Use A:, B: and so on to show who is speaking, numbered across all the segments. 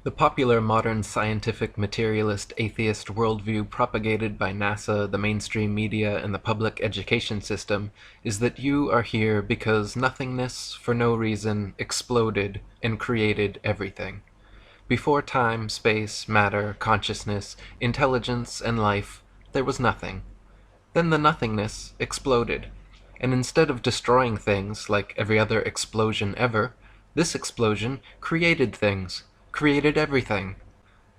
A: The popular modern scientific materialist atheist worldview propagated by NASA, the mainstream media, and the public education system is that you are here because nothingness, for no reason, exploded and created everything. Before time, space, matter, consciousness, intelligence, and life, there was nothing. Then the nothingness exploded. And instead of destroying things like every other explosion ever, this explosion created things, created everything.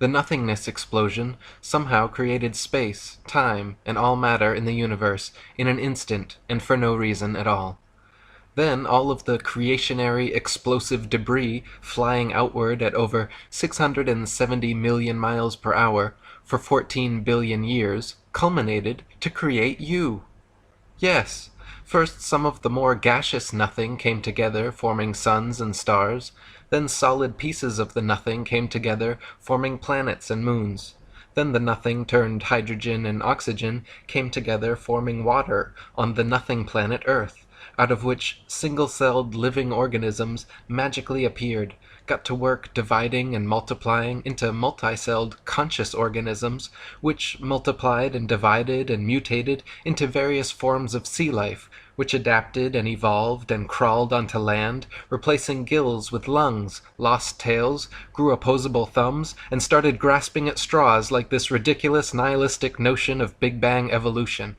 A: The nothingness explosion somehow created space, time, and all matter in the universe in an instant and for no reason at all. Then all of the creationary explosive debris flying outward at over 670 million miles per hour for 14 billion years culminated to create you. Yes, first some of the more gaseous nothing came together, forming suns and stars. Then solid pieces of the nothing came together, forming planets and moons. Then the nothing turned hydrogen and oxygen came together, forming water on the nothing planet Earth, out of which single-celled living organisms magically appeared, got to work dividing and multiplying into multi-celled conscious organisms, which multiplied and divided and mutated into various forms of sea life, which adapted and evolved and crawled onto land, replacing gills with lungs, lost tails, grew opposable thumbs, and started grasping at straws like this ridiculous nihilistic notion of Big Bang evolution.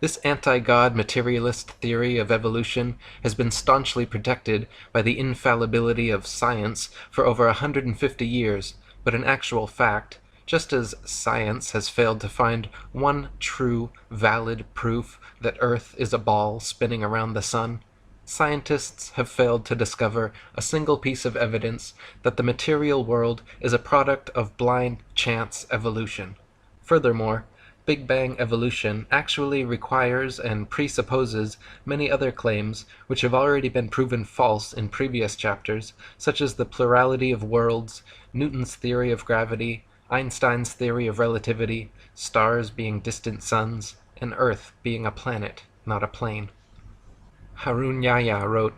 A: This anti-God materialist theory of evolution has been staunchly protected by the infallibility of science for over 150 years, but in actual fact, just as science has failed to find one true, valid proof that Earth is a ball spinning around the sun, scientists have failed to discover a single piece of evidence that the material world is a product of blind chance evolution. Furthermore, Big Bang evolution actually requires and presupposes many other claims which have already been proven false in previous chapters, such as the plurality of worlds, Newton's theory of gravity, Einstein's theory of relativity, stars being distant suns, and Earth being a planet, not a plane. Harun Yahya wrote,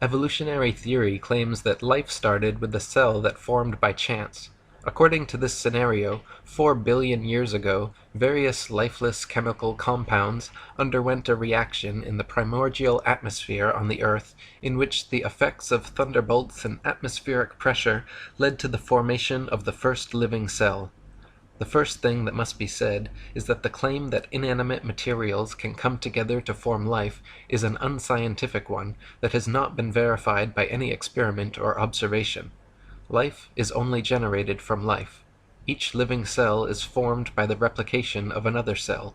A: "Evolutionary theory claims that life started with a cell that formed by chance. According to this scenario, 4 billion years ago, various lifeless chemical compounds underwent a reaction in the primordial atmosphere on the Earth, in which the effects of thunderbolts and atmospheric pressure led to the formation of the first living cell. The first thing that must be said is that the claim that inanimate materials can come together to form life is an unscientific one that has not been verified by any experiment or observation. Life is only generated from life. Each living cell is formed by the replication of another cell.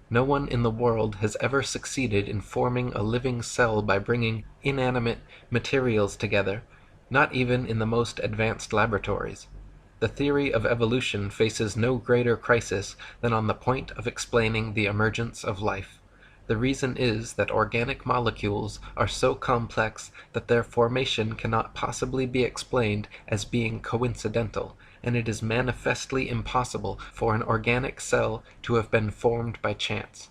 A: No one in the world has ever succeeded in forming a living cell by bringing inanimate materials together, not even in the most advanced laboratories. The theory of evolution faces no greater crisis than on the point of explaining the emergence of life. The reason is that organic molecules are so complex that their formation cannot possibly be explained as being coincidental, and it is manifestly impossible for an organic cell to have been formed by chance.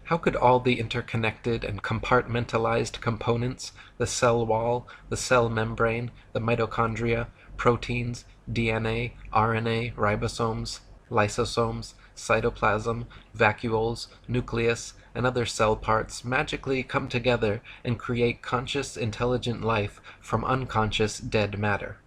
A: How could all the interconnected and compartmentalized components, the cell wall, the cell membrane, the mitochondria, proteins, DNA, RNA, ribosomes, lysosomes, cytoplasm, vacuoles, nucleus, and other cell parts magically come together and create conscious intelligent life from unconscious dead matter?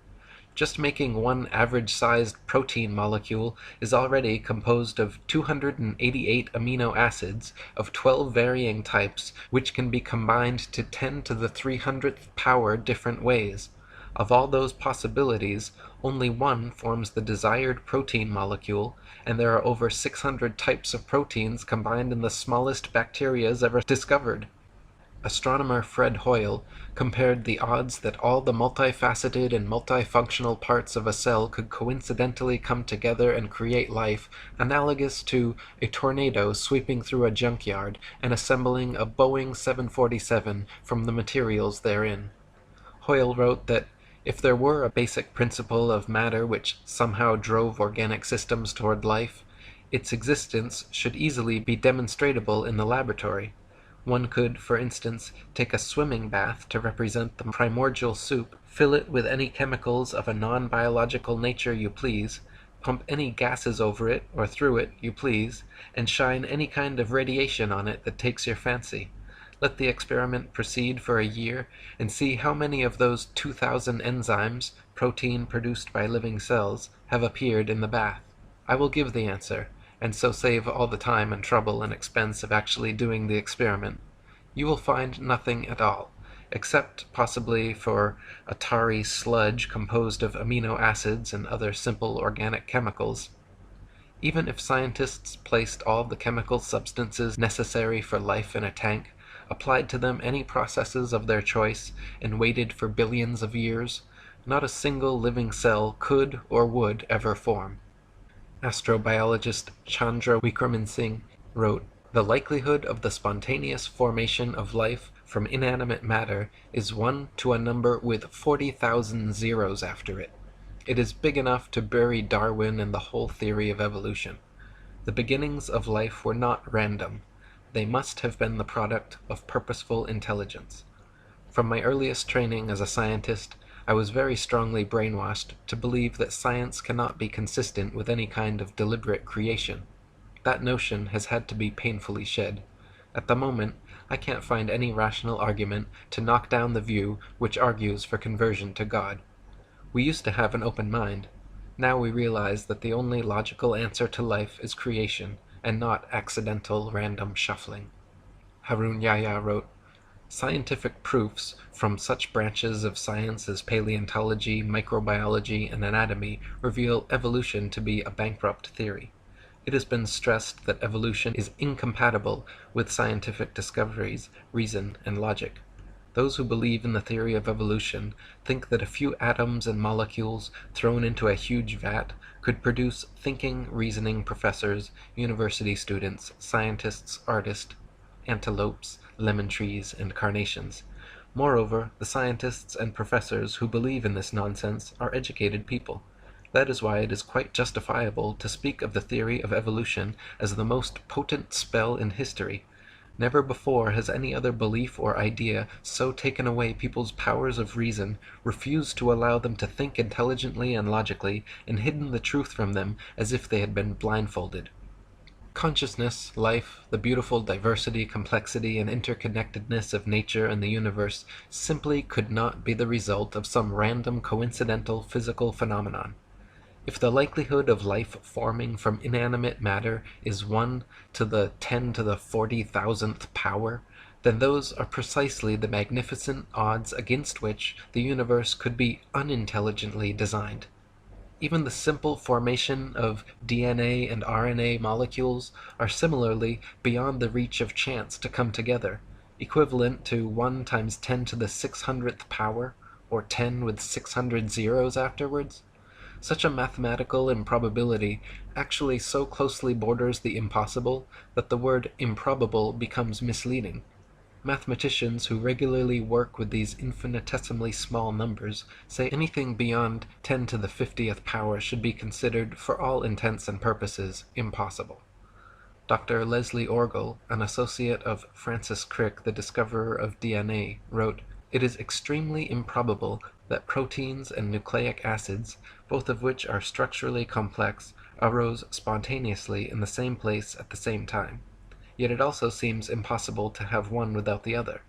A: Just making one average-sized protein molecule is already composed of 288 amino acids of 12 varying types, which can be combined to 10 to the 300th power different ways. Of all those possibilities, only one forms the desired protein molecule, and there are over 600 types of proteins combined in the smallest bacterias ever discovered. Astronomer Fred Hoyle compared the odds that all the multifaceted and multifunctional parts of a cell could coincidentally come together and create life, analogous to a tornado sweeping through a junkyard and assembling a Boeing 747 from the materials therein. Hoyle wrote that if there were a basic principle of matter which somehow drove organic systems toward life, its existence should easily be demonstrable in the laboratory. One could, for instance, take a swimming bath to represent the primordial soup, Fill it with any chemicals of a non-biological nature you please, pump any gases over it or through it you please, and shine any kind of radiation on it that takes your fancy. Let the experiment proceed for a year, and see how many of those 2,000 enzymes, protein produced by living cells, have appeared in the bath. I will give the answer, and so save all the time and trouble and expense of actually doing the experiment. You will find nothing at all, except possibly for a tarry sludge composed of amino acids and other simple organic chemicals. Even if scientists placed all the chemical substances necessary for life in a tank, applied to them any processes of their choice, and waited for billions of years, not a single living cell could or would ever form. Astrobiologist Chandra Wickraman Singh wrote, "The likelihood of the spontaneous formation of life from inanimate matter is 1 to a number with 40,000 zeros after it. It is big enough to bury Darwin and the whole theory of evolution. The beginnings of life were not random. They must have been the product of purposeful intelligence. From my earliest training as a scientist, I was very strongly brainwashed to believe that science cannot be consistent with any kind of deliberate creation. That notion has had to be painfully shed. At the moment, I can't find any rational argument to knock down the view which argues for conversion to God. We used to have an open mind. Now we realize that the only logical answer to life is creation, and not accidental random shuffling." Harun Yahya wrote, "Scientific proofs from such branches of science as paleontology, microbiology, and anatomy reveal evolution to be a bankrupt theory. It has been stressed that evolution is incompatible with scientific discoveries, reason, and logic. Those who believe in the theory of evolution think that a few atoms and molecules thrown into a huge vat could produce thinking, reasoning professors, university students, scientists, artists, antelopes, lemon trees, and carnations. Moreover, the scientists and professors who believe in this nonsense are educated people. That is why it is quite justifiable to speak of the theory of evolution as the most potent spell in history. Never before has any other belief or idea so taken away people's powers of reason, refused to allow them to think intelligently and logically, and hidden the truth from them as if they had been blindfolded. Consciousness, life, the beautiful diversity, complexity, and interconnectedness of nature and the universe simply could not be the result of some random coincidental physical phenomenon. If the likelihood of life forming from inanimate matter is 1 to the 10 to the 40,000th power, then those are precisely the magnificent odds against which the universe could be unintelligently designed. Even the simple formation of DNA and RNA molecules are similarly beyond the reach of chance to come together, equivalent to 1 times 10 to the 600th power, or 10 with 600 zeros afterwards. Such a mathematical improbability actually so closely borders the impossible that the word improbable becomes misleading. Mathematicians who regularly work with these infinitesimally small numbers say anything beyond 10 to the 50th power should be considered, for all intents and purposes, impossible. Dr. Leslie Orgel, an associate of Francis Crick, the discoverer of DNA, wrote, "It is extremely improbable that proteins and nucleic acids, both of which are structurally complex, arose spontaneously in the same place at the same time. Yet it also seems impossible to have one without the other.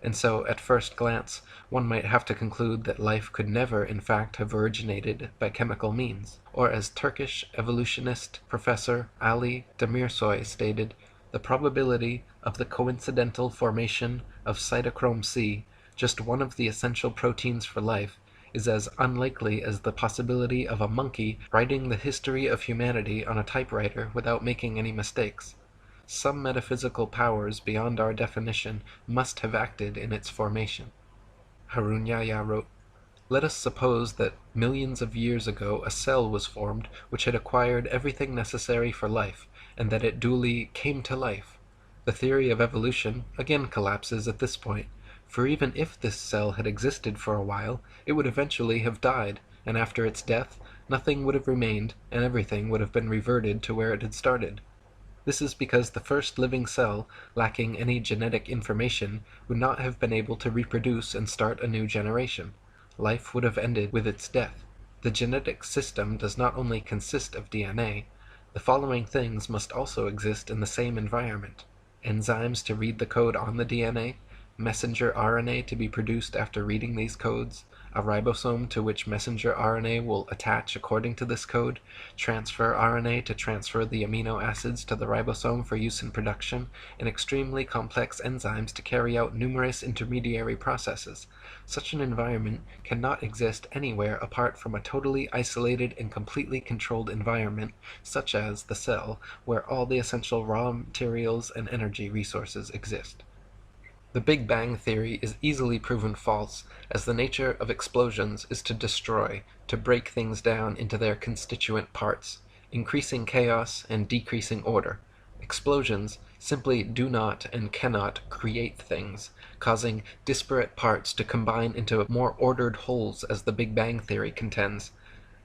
A: And so, at first glance, one might have to conclude that life could never in fact have originated by chemical means." Or as Turkish evolutionist Professor Ali Demirsoy stated, "The probability of the coincidental formation of cytochrome C, just one of the essential proteins for life, is as unlikely as the possibility of a monkey writing the history of humanity on a typewriter without making any mistakes. Some metaphysical powers beyond our definition must have acted in its formation." Harun Yahya wrote, "Let us suppose that millions of years ago a cell was formed which had acquired everything necessary for life, and that it duly came to life. The theory of evolution again collapses at this point, for even if this cell had existed for a while, it would eventually have died, and after its death, nothing would have remained, and everything would have been reverted to where it had started. This is because the first living cell, lacking any genetic information, would not have been able to reproduce and start a new generation. life would have ended with its death. The genetic system does not only consist of DNA, the following things must also exist in the same environment: enzymes to read the code on the DNA, messenger RNA to be produced after reading these codes, a ribosome to which messenger RNA will attach according to this code, transfer RNA to transfer the amino acids to the ribosome for use in production, and extremely complex enzymes to carry out numerous intermediary processes. Such an environment cannot exist anywhere apart from a totally isolated and completely controlled environment, such as the cell, where all the essential raw materials and energy resources exist. The Big Bang theory is easily proven false, as the nature of explosions is to destroy, to break things down into their constituent parts, increasing chaos and decreasing order. Explosions simply do not and cannot create things, causing disparate parts to combine into more ordered wholes, as the Big Bang theory contends.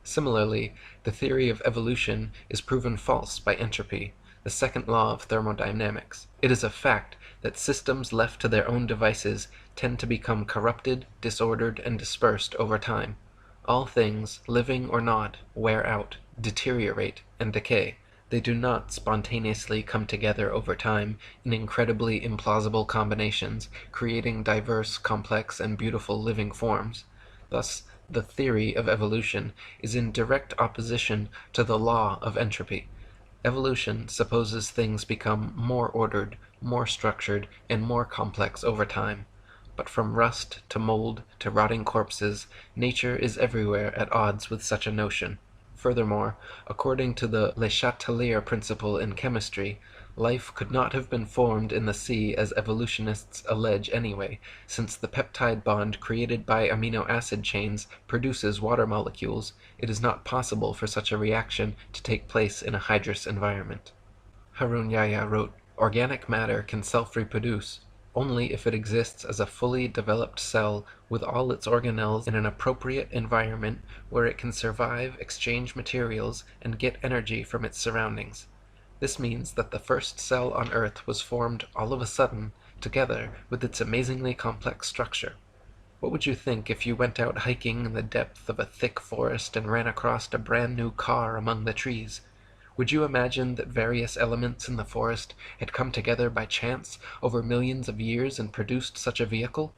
A: Similarly, the theory of evolution is proven false by entropy, the second law of thermodynamics. It is a fact that systems left to their own devices tend to become corrupted, disordered, and dispersed over time. All things, living or not, wear out, deteriorate, and decay. They do not spontaneously come together over time in incredibly implausible combinations, creating diverse, complex, and beautiful living forms. Thus, the theory of evolution is in direct opposition to the law of entropy. Evolution supposes things become more ordered, more structured, and more complex over time. But from rust to mold to rotting corpses, nature is everywhere at odds with such a notion. Furthermore, according to the Le Chatelier principle in chemistry, life could not have been formed in the sea as evolutionists allege anyway, since the peptide bond created by amino acid chains produces water molecules. It is not possible for such a reaction to take place in a hydrous environment. Harun Yahya wrote, "Organic matter can self-reproduce only if it exists as a fully developed cell with all its organelles in an appropriate environment where it can survive, exchange materials, and get energy from its surroundings. This means that the first cell on Earth was formed all of a sudden, together with its amazingly complex structure. What would you think if you went out hiking in the depth of a thick forest and ran across a brand new car among the trees? Would you imagine that various elements in the forest had come together by chance over millions of years and produced such a vehicle?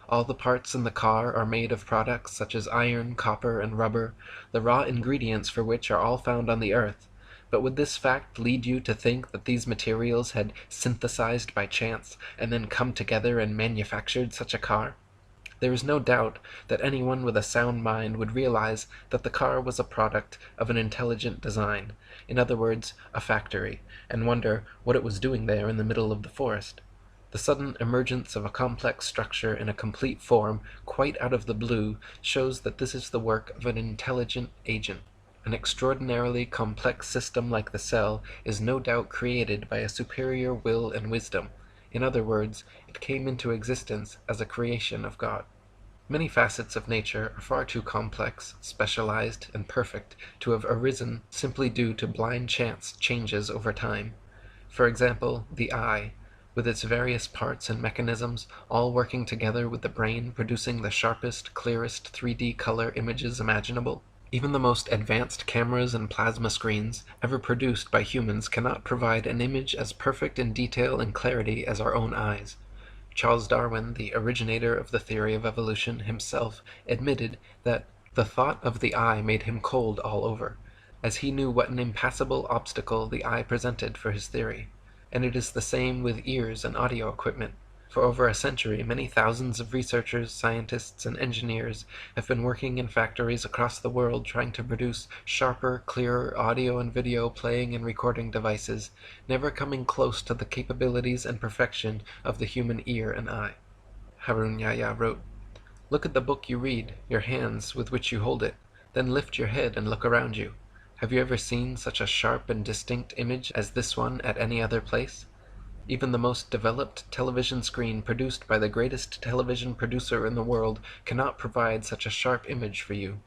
A: All the parts in the car are made of products such as iron, copper, and rubber, the raw ingredients for which are all found on the earth. But would this fact lead you to think that these materials had synthesized by chance and then come together and manufactured such a car? There is no doubt that anyone with a sound mind would realize that the car was a product of an intelligent design, in other words, a factory, and wonder what it was doing there in the middle of the forest. The sudden emergence of a complex structure in a complete form, quite out of the blue, shows that this is the work of an intelligent agent. An extraordinarily complex system like the cell is no doubt created by a superior will and wisdom. In other words, it came into existence as a creation of God. Many facets of nature are far too complex, specialized, and perfect to have arisen simply due to blind chance changes over time. For example, the eye, with its various parts and mechanisms, all working together with the brain producing the sharpest, clearest 3D color images imaginable. Even the most advanced cameras and plasma screens ever produced by humans cannot provide an image as perfect in detail and clarity as our own eyes. Charles Darwin, the originator of the theory of evolution, himself admitted that the thought of the eye made him cold all over, as he knew what an impassable obstacle the eye presented for his theory. And it is the same with ears and audio equipment. For over a century, many thousands of researchers, scientists, and engineers have been working in factories across the world trying to produce sharper, clearer audio and video playing and recording devices, never coming close to the capabilities and perfection of the human ear and eye. Harun Yahya wrote, "Look at the book you read, your hands with which you hold it, then lift your head and look around you. Have you ever seen such a sharp and distinct image as this one at any other place? Even the most developed television screen produced by the greatest television producer in the world cannot provide such a sharp image for you.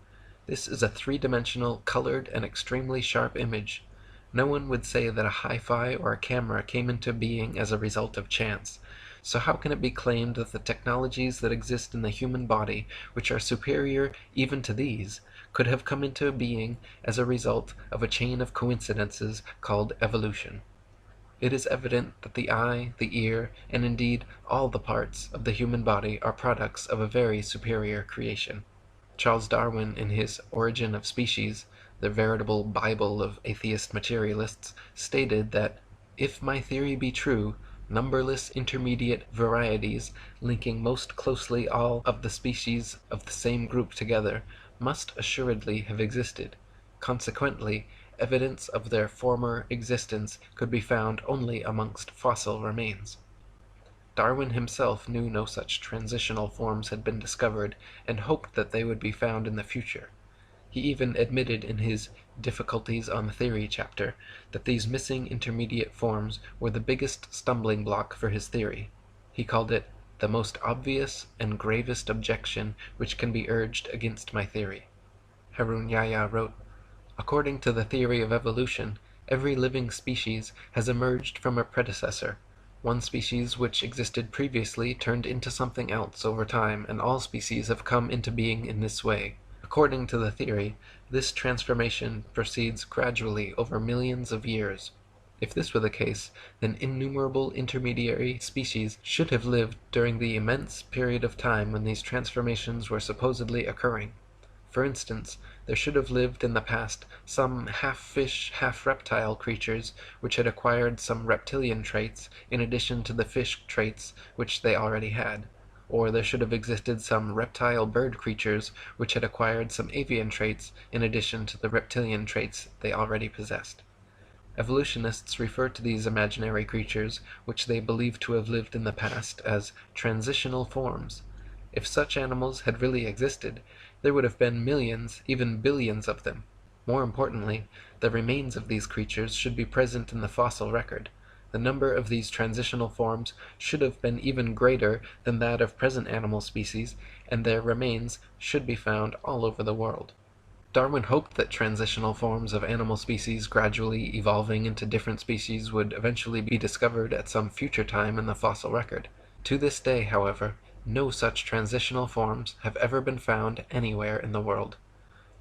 A: This is a three-dimensional, colored, and extremely sharp image. No one would say that a hi-fi or a camera came into being as a result of chance. So how can it be claimed that the technologies that exist in the human body, which are superior even to these, could have come into being as a result of a chain of coincidences called evolution? It is evident that the eye, the ear, and indeed all the parts of the human body are products of a very superior creation. Charles Darwin, in his Origin of Species, the veritable Bible of atheist materialists, stated that if my theory be true, numberless intermediate varieties, linking most closely all of the species of the same group together, must assuredly have existed. Consequently, evidence of their former existence could be found only amongst fossil remains. Darwin himself knew no such transitional forms had been discovered, and hoped that they would be found in the future. He even admitted in his Difficulties on Theory chapter that these missing intermediate forms were the biggest stumbling block for his theory. He called it the most obvious and gravest objection which can be urged against my theory. Harun Yahya wrote, "According to the theory of evolution, every living species has emerged from a predecessor. One species which existed previously turned into something else over time, and all species have come into being in this way. According to the theory, this transformation proceeds gradually over millions of years. If this were the case, then innumerable intermediary species should have lived during the immense period of time when these transformations were supposedly occurring. For instance, there should have lived in the past some half-fish, half-reptile creatures which had acquired some reptilian traits in addition to the fish traits which they already had. Or there should have existed some reptile bird creatures which had acquired some avian traits in addition to the reptilian traits they already possessed. Evolutionists refer to these imaginary creatures, which they believe to have lived in the past, as transitional forms. If such animals had really existed, there would have been millions, even billions of them. More importantly, the remains of these creatures should be present in the fossil record. The number of these transitional forms should have been even greater than that of present animal species, and their remains should be found all over the world." Darwin hoped that transitional forms of animal species gradually evolving into different species would eventually be discovered at some future time in the fossil record. To this day, however, no such transitional forms have ever been found anywhere in the world.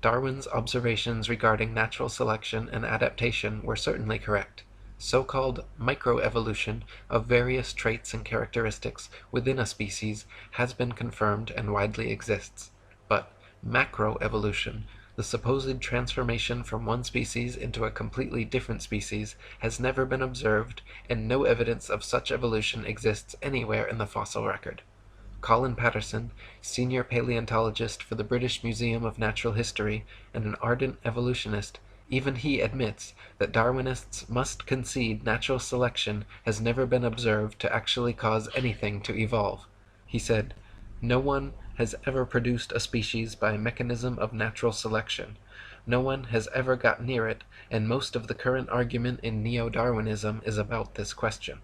A: Darwin's observations regarding natural selection and adaptation were certainly correct. So-called microevolution of various traits and characteristics within a species has been confirmed and widely exists. But macroevolution, the supposed transformation from one species into a completely different species, has never been observed, and no evidence of such evolution exists anywhere in the fossil record. Colin Patterson, senior paleontologist for the British Museum of Natural History and an ardent evolutionist, even he admits that Darwinists must concede natural selection has never been observed to actually cause anything to evolve. He said, "No one has ever produced a species by mechanism of natural selection. No one has ever got near it, and most of the current argument in neo-Darwinism is about this question."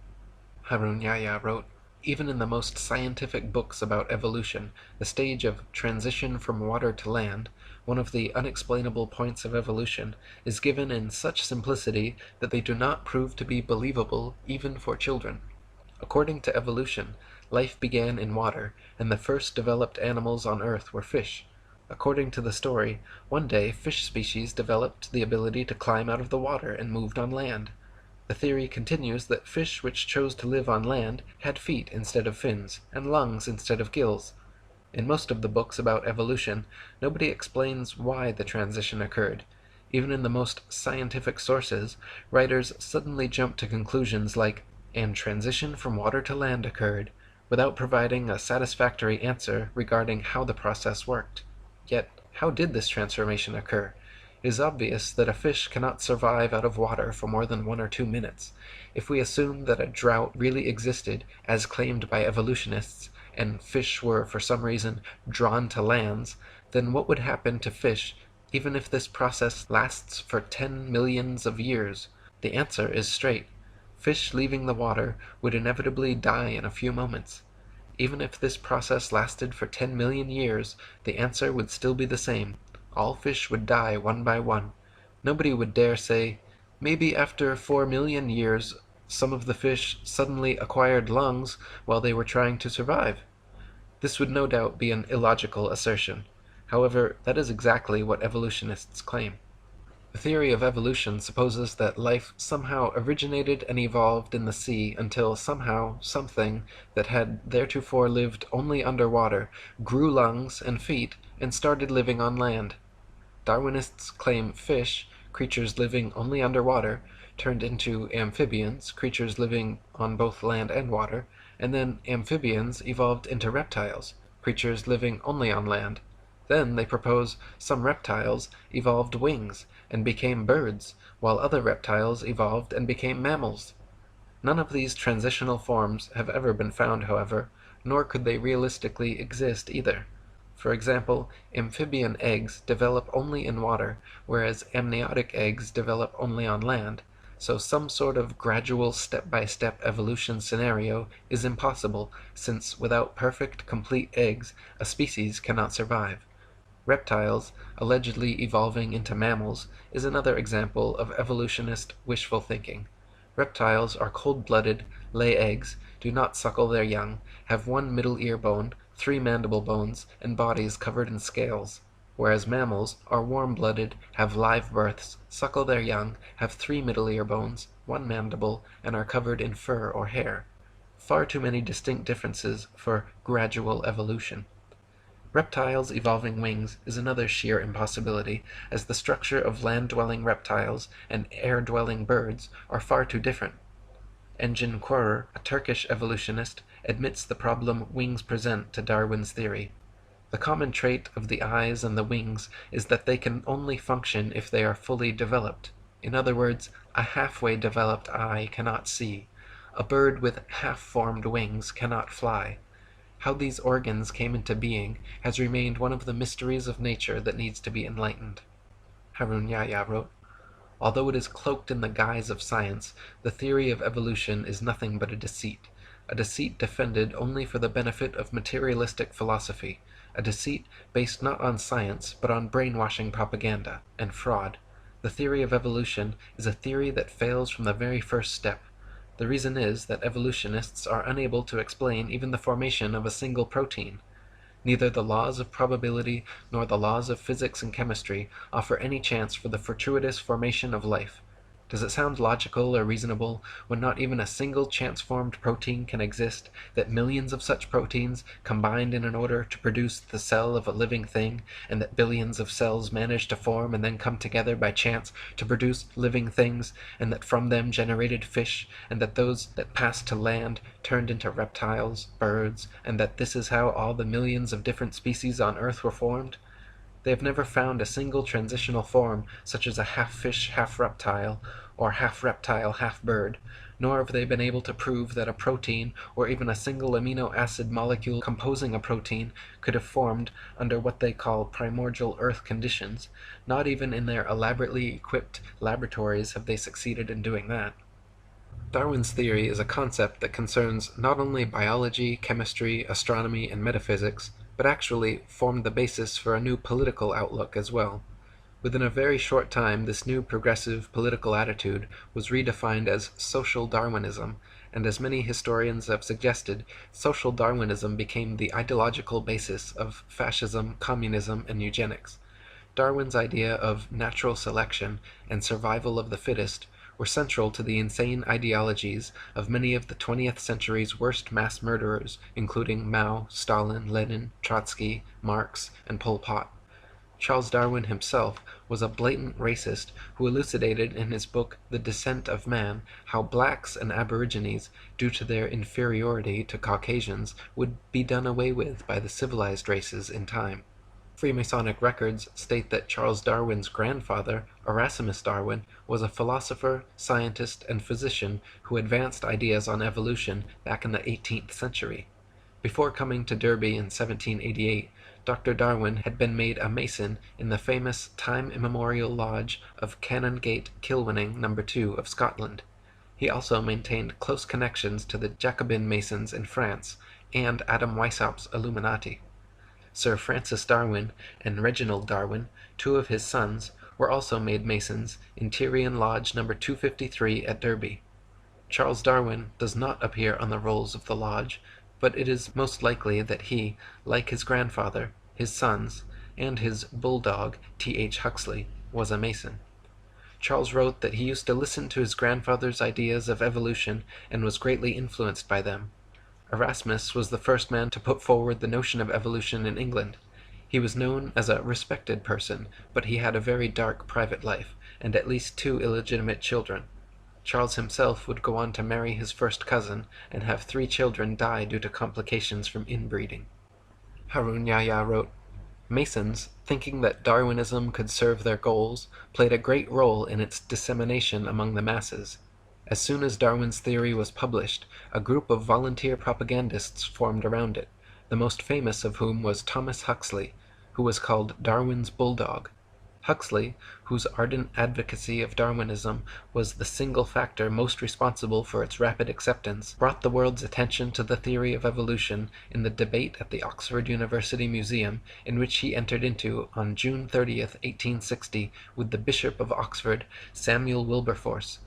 A: Harun Yahya wrote, "Even in the most scientific books about evolution, the stage of transition from water to land, one of the unexplainable points of evolution, is given in such simplicity that they do not prove to be believable even for children. According to evolution, life began in water, and the first developed animals on Earth were fish. According to the story, one day fish species developed the ability to climb out of the water and moved on land. The theory continues that fish which chose to live on land had feet instead of fins, and lungs instead of gills. In most of the books about evolution, nobody explains why the transition occurred. Even in the most scientific sources, writers suddenly jump to conclusions like, "and transition from water to land occurred," without providing a satisfactory answer regarding how the process worked. Yet, how did this transformation occur? It is obvious that a fish cannot survive out of water for more than 1 or 2 minutes. If we assume that a drought really existed, as claimed by evolutionists, and fish were for some reason drawn to lands, then what would happen to fish even if this process lasts for 10 millions of years? The answer is straight. Fish leaving the water would inevitably die in a few moments. Even if this process lasted for 10 million years, the answer would still be the same. All fish would die one by one. Nobody would dare say, "Maybe after 4 million years Some of the fish suddenly acquired lungs while they were trying to survive. This would no doubt be an illogical assertion. However, that is exactly what evolutionists claim. The theory of evolution supposes that life somehow originated and evolved in the sea until somehow something that had theretofore lived only underwater grew lungs and feet and started living on land. Darwinists claim fish, creatures living only underwater, turned into amphibians, creatures living on both land and water, and then amphibians evolved into reptiles, creatures living only on land. Then they propose some reptiles evolved wings and became birds, while other reptiles evolved and became mammals. None of these transitional forms have ever been found, however, nor could they realistically exist either. For example, amphibian eggs develop only in water, whereas amniotic eggs develop only on land, so some sort of gradual step-by-step evolution scenario is impossible, since without perfect, complete eggs, a species cannot survive. Reptiles, allegedly evolving into mammals, is another example of evolutionist wishful thinking. Reptiles are cold-blooded, lay eggs, do not suckle their young, have one middle ear bone, 3 mandible bones, and bodies covered in scales, whereas mammals are warm-blooded, have live births, suckle their young, have 3 middle ear bones, 1 mandible, and are covered in fur or hair. Far too many distinct differences for gradual evolution. Reptiles evolving wings is another sheer impossibility, as the structure of land-dwelling reptiles and air-dwelling birds are far too different. Engin Qurer, a Turkish evolutionist, admits the problem wings present to Darwin's theory. The common trait of the eyes and the wings is that they can only function if they are fully developed. In other words, a halfway developed eye cannot see. A bird with half-formed wings cannot fly. How these organs came into being has remained one of the mysteries of nature that needs to be enlightened. Harun Yahya wrote, "Although it is cloaked in the guise of science, the theory of evolution is nothing but a deceit defended only for the benefit of materialistic philosophy, a deceit based not on science but on brainwashing propaganda and fraud. The theory of evolution is a theory that fails from the very first step. The reason is that evolutionists are unable to explain even the formation of a single protein. Neither the laws of probability nor the laws of physics and chemistry offer any chance for the fortuitous formation of life. Does it sound logical or reasonable, when not even a single chance-formed protein can exist, that millions of such proteins combined in order to produce the cell of a living thing, and that billions of cells manage to form and then come together by chance to produce living things, and that from them generated fish, and that those that passed to land turned into reptiles, birds, and that this is how all the millions of different species on Earth were formed? They have never found a single transitional form, such as a half-fish, half-reptile, or half-reptile, half-bird, nor have they been able to prove that a protein, or even a single amino acid molecule composing a protein, could have formed under what they call primordial Earth conditions. Not even in their elaborately equipped laboratories have they succeeded in doing that. Darwin's theory is a concept that concerns not only biology, chemistry, astronomy, and metaphysics, but actually formed the basis for a new political outlook as well. Within a very short time, this new progressive political attitude was redefined as social Darwinism, and as many historians have suggested, social Darwinism became the ideological basis of fascism, communism, and eugenics. Darwin's idea of natural selection and survival of the fittest were central to the insane ideologies of many of the 20th century's worst mass murderers, including Mao, Stalin, Lenin, Trotsky, Marx, and Pol Pot. Charles Darwin himself was a blatant racist who elucidated in his book The Descent of Man how blacks and aborigines, due to their inferiority to Caucasians, would be done away with by the civilized races in time. Freemasonic records state that Charles Darwin's grandfather, Erasmus Darwin, was a philosopher, scientist, and physician who advanced ideas on evolution back in the 18th century. Before coming to Derby in 1788, Dr. Darwin had been made a Mason in the famous time immemorial lodge of Canongate Kilwinning No. 2 of Scotland. He also maintained close connections to the Jacobin Masons in France, and Adam Weishaupt's Illuminati. Sir Francis Darwin and Reginald Darwin, 2 of his sons, were also made Masons in Tyrian Lodge No. 253 at Derby. Charles Darwin does not appear on the rolls of the lodge, but it is most likely that he, like his grandfather, his sons, and his bulldog, T.H. Huxley, was a Mason. Charles wrote that he used to listen to his grandfather's ideas of evolution and was greatly influenced by them. Erasmus was the first man to put forward the notion of evolution in England. He was known as a respected person, but he had a very dark private life, and at least 2 illegitimate children. Charles himself would go on to marry his first cousin, and have 3 children die due to complications from inbreeding. Harun Yahya wrote, Masons, thinking that Darwinism could serve their goals, played a great role in its dissemination among the masses. As soon as Darwin's theory was published, a group of volunteer propagandists formed around it, the most famous of whom was Thomas Huxley, who was called Darwin's bulldog. Huxley, whose ardent advocacy of Darwinism was the single factor most responsible for its rapid acceptance, brought the world's attention to the theory of evolution in the debate at the Oxford University Museum, in which he entered into on June 30th, 1860, with the Bishop of Oxford, Samuel Wilberforce.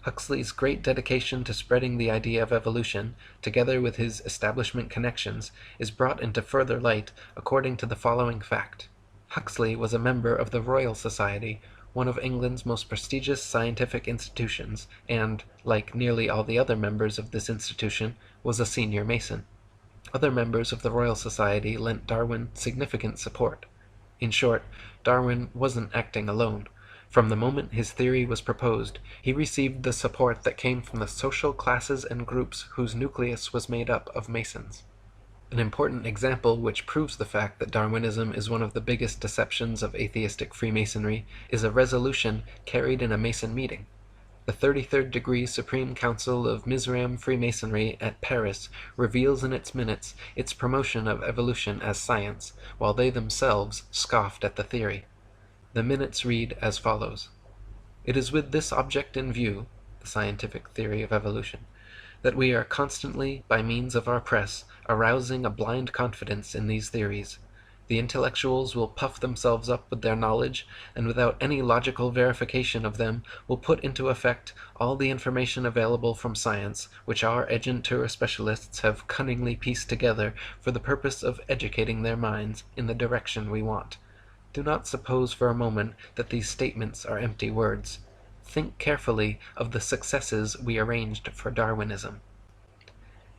A: Huxley's great dedication to spreading the idea of evolution, together with his establishment connections, is brought into further light according to the following fact. Huxley was a member of the Royal Society, one of England's most prestigious scientific institutions, and, like nearly all the other members of this institution, was a senior Mason. Other members of the Royal Society lent Darwin significant support. In short, Darwin wasn't acting alone. From the moment his theory was proposed, he received the support that came from the social classes and groups whose nucleus was made up of Masons. An important example which proves the fact that Darwinism is one of the biggest deceptions of atheistic Freemasonry is a resolution carried in a Mason meeting. The 33rd Degree Supreme Council of Mizraim Freemasonry at Paris reveals in its minutes its promotion of evolution as science, while they themselves scoffed at the theory. The minutes read as follows. It is with this object in view, the scientific theory of evolution, that we are constantly, by means of our press, arousing a blind confidence in these theories. The intellectuals will puff themselves up with their knowledge, and without any logical verification of them, will put into effect all the information available from science, which our agentur specialists have cunningly pieced together for the purpose of educating their minds in the direction we want. Do not suppose for a moment that these statements are empty words. Think carefully of the successes we arranged for Darwinism.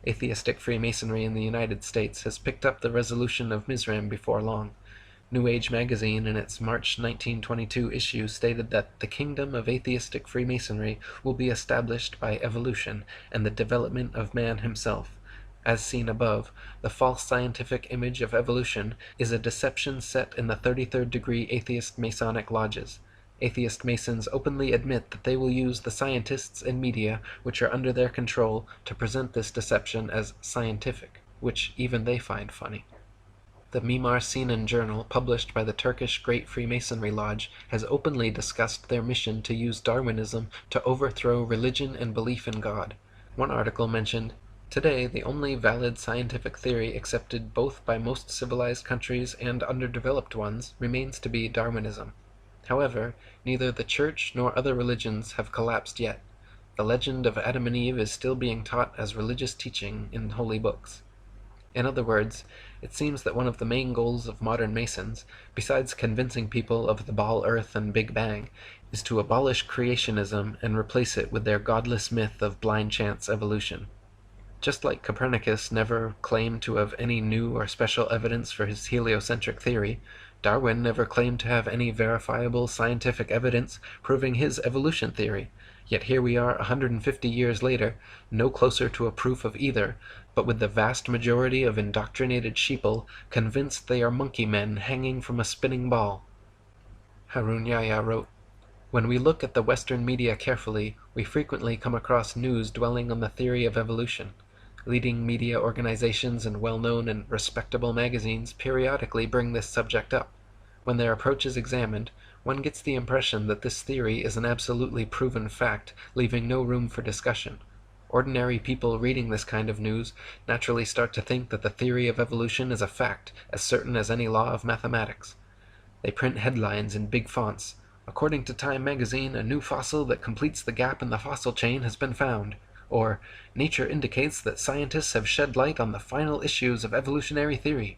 A: Atheistic Freemasonry in the United States has picked up the resolution of Mizraim before long. New Age magazine in its March 1922 issue stated that the kingdom of atheistic Freemasonry will be established by evolution and the development of man himself. As seen above, the false scientific image of evolution is a deception set in the 33rd degree atheist Masonic lodges. Atheist Masons openly admit that they will use the scientists and media which are under their control to present this deception as scientific, which even they find funny. The Mimar Sinan journal, published by the Turkish Great Freemasonry Lodge, has openly discussed their mission to use Darwinism to overthrow religion and belief in God. One article mentioned, "Today, the only valid scientific theory accepted both by most civilized countries and underdeveloped ones remains to be Darwinism. However, neither the Church nor other religions have collapsed yet. The legend of Adam and Eve is still being taught as religious teaching in holy books." In other words, it seems that one of the main goals of modern Masons, besides convincing people of the Ball Earth and Big Bang, is to abolish creationism and replace it with their godless myth of blind chance evolution. Just like Copernicus never claimed to have any new or special evidence for his heliocentric theory, Darwin never claimed to have any verifiable scientific evidence proving his evolution theory. Yet here we are 150 years later, no closer to a proof of either, but with the vast majority of indoctrinated sheeple convinced they are monkey men hanging from a spinning ball. Harun Yahya wrote, "When we look at the Western media carefully, we frequently come across news dwelling on the theory of evolution. Leading media organizations and well-known and respectable magazines periodically bring this subject up. When their approach is examined, one gets the impression that this theory is an absolutely proven fact, leaving no room for discussion. Ordinary people reading this kind of news naturally start to think that the theory of evolution is a fact, as certain as any law of mathematics. They print headlines in big fonts. According to Time magazine, a new fossil that completes the gap in the fossil chain has been found. or nature indicates that scientists have shed light on the final issues of evolutionary theory.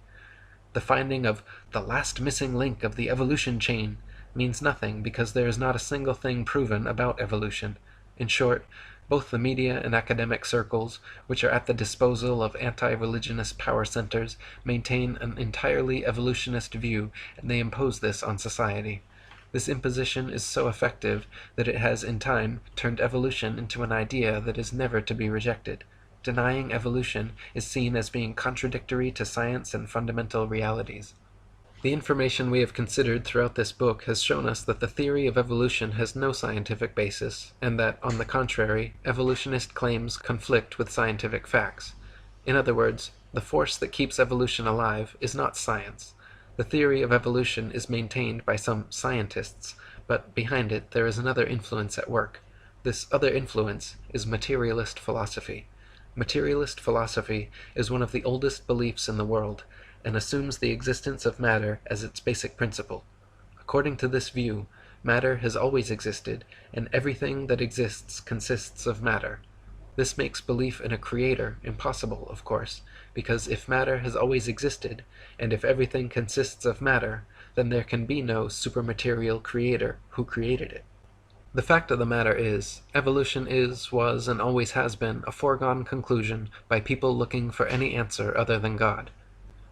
A: The finding of the last missing link of the evolution chain means nothing because there is not a single thing proven about evolution. In short, both the media and academic circles, which are at the disposal of anti-religionist power centers, maintain an entirely evolutionist view, and they impose this on society. This imposition is so effective that it has in time turned evolution into an idea that is never to be rejected. Denying evolution is seen as being contradictory to science and fundamental realities. The information we have considered throughout this book has shown us that the theory of evolution has no scientific basis, and that, on the contrary, evolutionist claims conflict with scientific facts. In other words, the force that keeps evolution alive is not science. The theory of evolution is maintained by some scientists, but behind it there is another influence at work. This other influence is materialist philosophy. Materialist philosophy is one of the oldest beliefs in the world, and assumes the existence of matter as its basic principle. According to this view, matter has always existed, and everything that exists consists of matter. This makes belief in a creator impossible, of course, because if matter has always existed, and if everything consists of matter, then there can be no supermaterial creator who created it. The fact of the matter is, evolution is, was, and always has been a foregone conclusion by people looking for any answer other than God.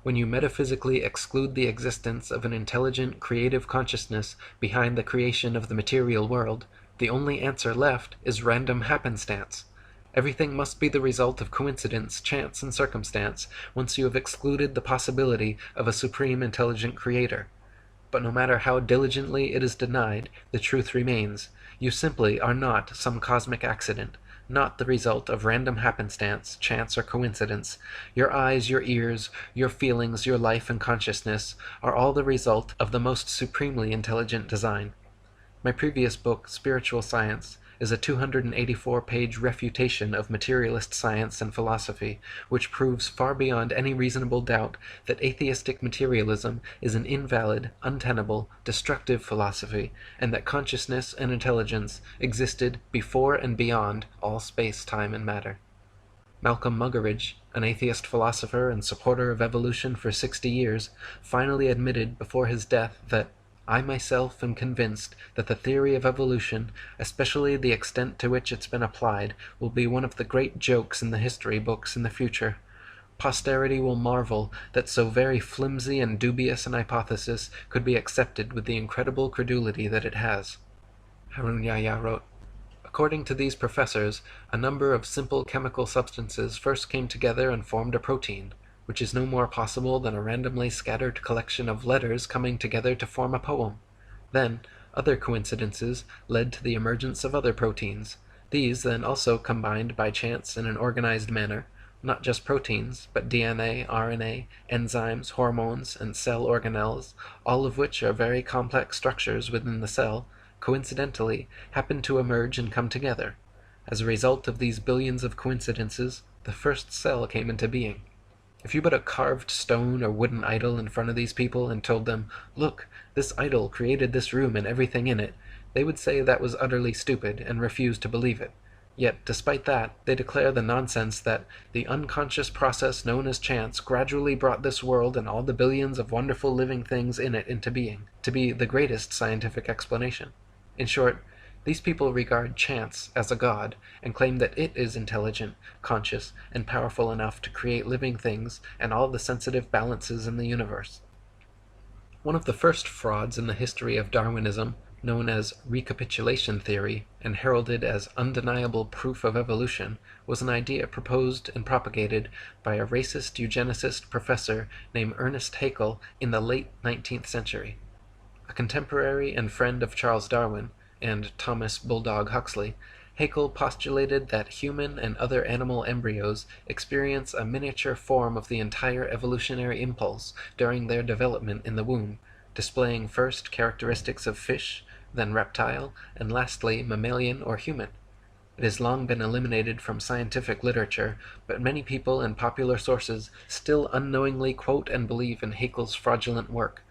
A: When you metaphysically exclude the existence of an intelligent, creative consciousness behind the creation of the material world, the only answer left is random happenstance. Everything must be the result of coincidence, chance, and circumstance once you have excluded the possibility of a supreme intelligent creator. But no matter how diligently it is denied, the truth remains. You simply are not some cosmic accident, not the result of random happenstance, chance, or coincidence. Your eyes, your ears, your feelings, your life and consciousness are all the result of the most supremely intelligent design. My previous book, Spiritual Science, is a 284-page refutation of materialist science and philosophy, which proves far beyond any reasonable doubt that atheistic materialism is an invalid, untenable, destructive philosophy, and that consciousness and intelligence existed before and beyond all space, time, and matter. Malcolm Muggeridge, an atheist philosopher and supporter of evolution for 60 years, finally admitted before his death that I myself am convinced that the theory of evolution, especially the extent to which it's been applied, will be one of the great jokes in the history books in the future. Posterity will marvel that so very flimsy and dubious an hypothesis could be accepted with the incredible credulity that it has. Harun Yahya wrote, according to these professors, a number of simple chemical substances first came together and formed a protein, which is no more possible than a randomly scattered collection of letters coming together to form a poem. Then, other coincidences led to the emergence of other proteins. These then also combined by chance in an organized manner, not just proteins, but DNA, RNA, enzymes, hormones, and cell organelles, all of which are very complex structures within the cell, coincidentally happen to emerge and come together. As a result of these billions of coincidences, the first cell came into being. If you put a carved stone or wooden idol in front of these people and told them, look, this idol created this room and everything in it, they would say that was utterly stupid and refuse to believe it. Yet, despite that, they declare the nonsense that the unconscious process known as chance gradually brought this world and all the billions of wonderful living things in it into being, to be the greatest scientific explanation. In short, these people regard chance as a god and claim that it is intelligent, conscious, and powerful enough to create living things and all the sensitive balances in the universe. One of the first frauds in the history of Darwinism, known as recapitulation theory and heralded as undeniable proof of evolution, was an idea proposed and propagated by a racist eugenicist professor named Ernest Haeckel in the late 19th century. A contemporary and friend of Charles Darwin, and Thomas Bulldog Huxley, Haeckel postulated that human and other animal embryos experience a miniature form of the entire evolutionary impulse during their development in the womb, displaying first characteristics of fish, then reptile, and lastly mammalian or human. It has long been eliminated from scientific literature, but many people and popular sources still unknowingly quote and believe in Haeckel's fraudulent work.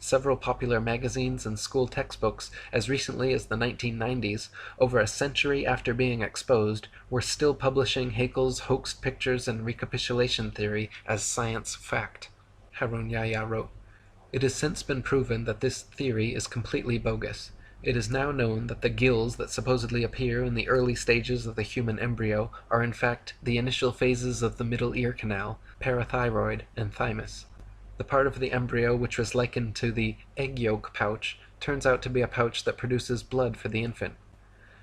A: Several popular magazines and school textbooks, as recently as the 1990s, over a century after being exposed, were still publishing Haeckel's hoaxed pictures and recapitulation theory as science fact. Harun Yahya wrote, "It has since been proven that this theory is completely bogus. It is now known that the gills that supposedly appear in the early stages of the human embryo are in fact the initial phases of the middle ear canal, parathyroid, and thymus. The part of the embryo which was likened to the egg yolk pouch turns out to be a pouch that produces blood for the infant.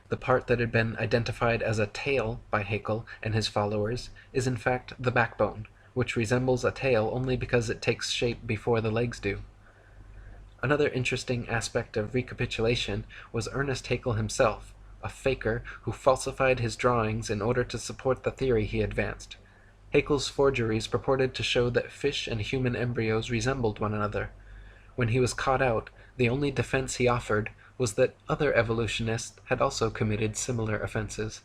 A: The part that had been identified as a tail by Haeckel and his followers is in fact the backbone, which resembles a tail only because it takes shape before the legs do." Another interesting aspect of recapitulation was Ernest Haeckel himself, a faker who falsified his drawings in order to support the theory he advanced. Haeckel's forgeries purported to show that fish and human embryos resembled one another. When he was caught out, the only defense he offered was that other evolutionists had also committed similar offenses.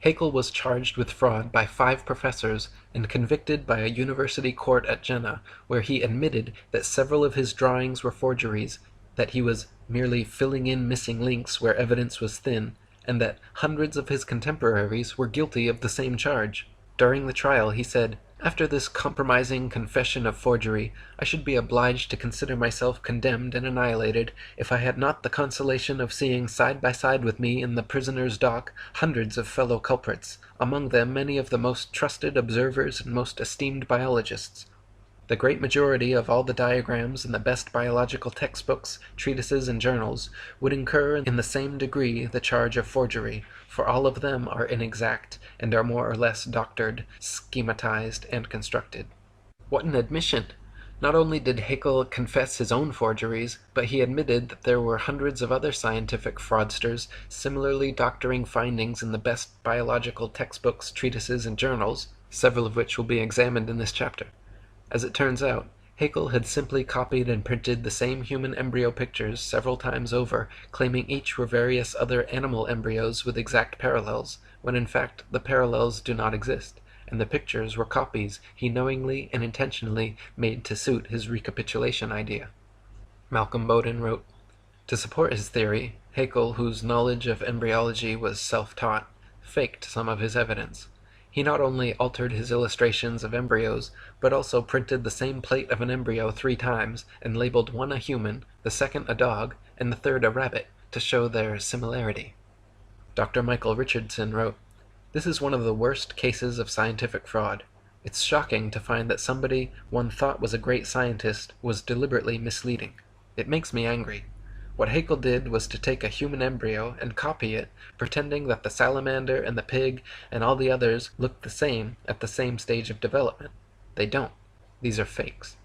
A: Haeckel was charged with fraud by 5 professors and convicted by a university court at Jena, where he admitted that several of his drawings were forgeries, that he was merely filling in missing links where evidence was thin, and that hundreds of his contemporaries were guilty of the same charge. During the trial he said, "After this compromising confession of forgery, I should be obliged to consider myself condemned and annihilated if I had not the consolation of seeing side by side with me in the prisoner's dock hundreds of fellow culprits, among them many of the most trusted observers and most esteemed biologists. The great majority of all the diagrams in the best biological textbooks, treatises, and journals would incur in the same degree the charge of forgery, for all of them are inexact, and are more or less doctored, schematized, and constructed." What an admission! Not only did Haeckel confess his own forgeries, but he admitted that there were hundreds of other scientific fraudsters similarly doctoring findings in the best biological textbooks, treatises, and journals, several of which will be examined in this chapter. As it turns out, Haeckel had simply copied and printed the same human embryo pictures several times over, claiming each were various other animal embryos with exact parallels, when in fact the parallels do not exist, and the pictures were copies he knowingly and intentionally made to suit his recapitulation idea. Malcolm Bowden wrote, "To support his theory, Haeckel, whose knowledge of embryology was self-taught, faked some of his evidence. He not only altered his illustrations of embryos, but also printed the same plate of an embryo 3 times, and labeled one a human, the second a dog, and the third a rabbit, to show their similarity." Dr. Michael Richardson wrote, "This is one of the worst cases of scientific fraud. It's shocking to find that somebody one thought was a great scientist was deliberately misleading. It makes me angry. What Haeckel did was to take a human embryo and copy it, pretending that the salamander and the pig and all the others look the same at the same stage of development. They don't. These are fakes."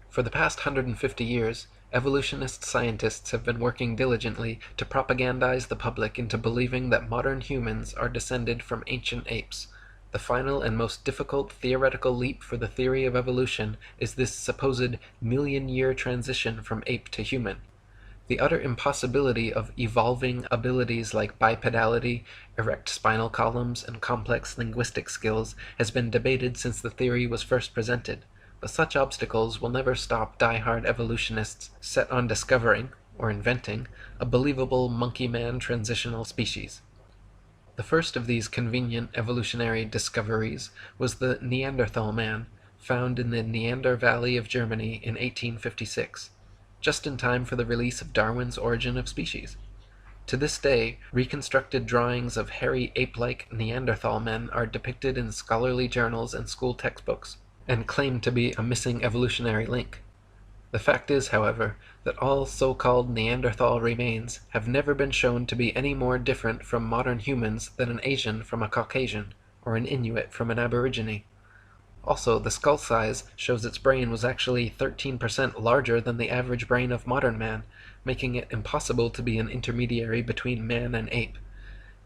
A: For the past 150 years, evolutionist scientists have been working diligently to propagandize the public into believing that modern humans are descended from ancient apes. The final and most difficult theoretical leap for the theory of evolution is this supposed million-year transition from ape to human. The utter impossibility of evolving abilities like bipedality, erect spinal columns, and complex linguistic skills has been debated since the theory was first presented, but such obstacles will never stop die-hard evolutionists set on discovering, or inventing, a believable monkey-man transitional species. The first of these convenient evolutionary discoveries was the Neanderthal man, found in the Neander Valley of Germany in 1856. Just in time for the release of Darwin's Origin of Species. To this day, reconstructed drawings of hairy ape-like Neanderthal men are depicted in scholarly journals and school textbooks, and claim to be a missing evolutionary link. The fact is, however, that all so-called Neanderthal remains have never been shown to be any more different from modern humans than an Asian from a Caucasian, or an Inuit from an Aborigine. Also, the skull size shows its brain was actually 13% larger than the average brain of modern man, making it impossible to be an intermediary between man and ape.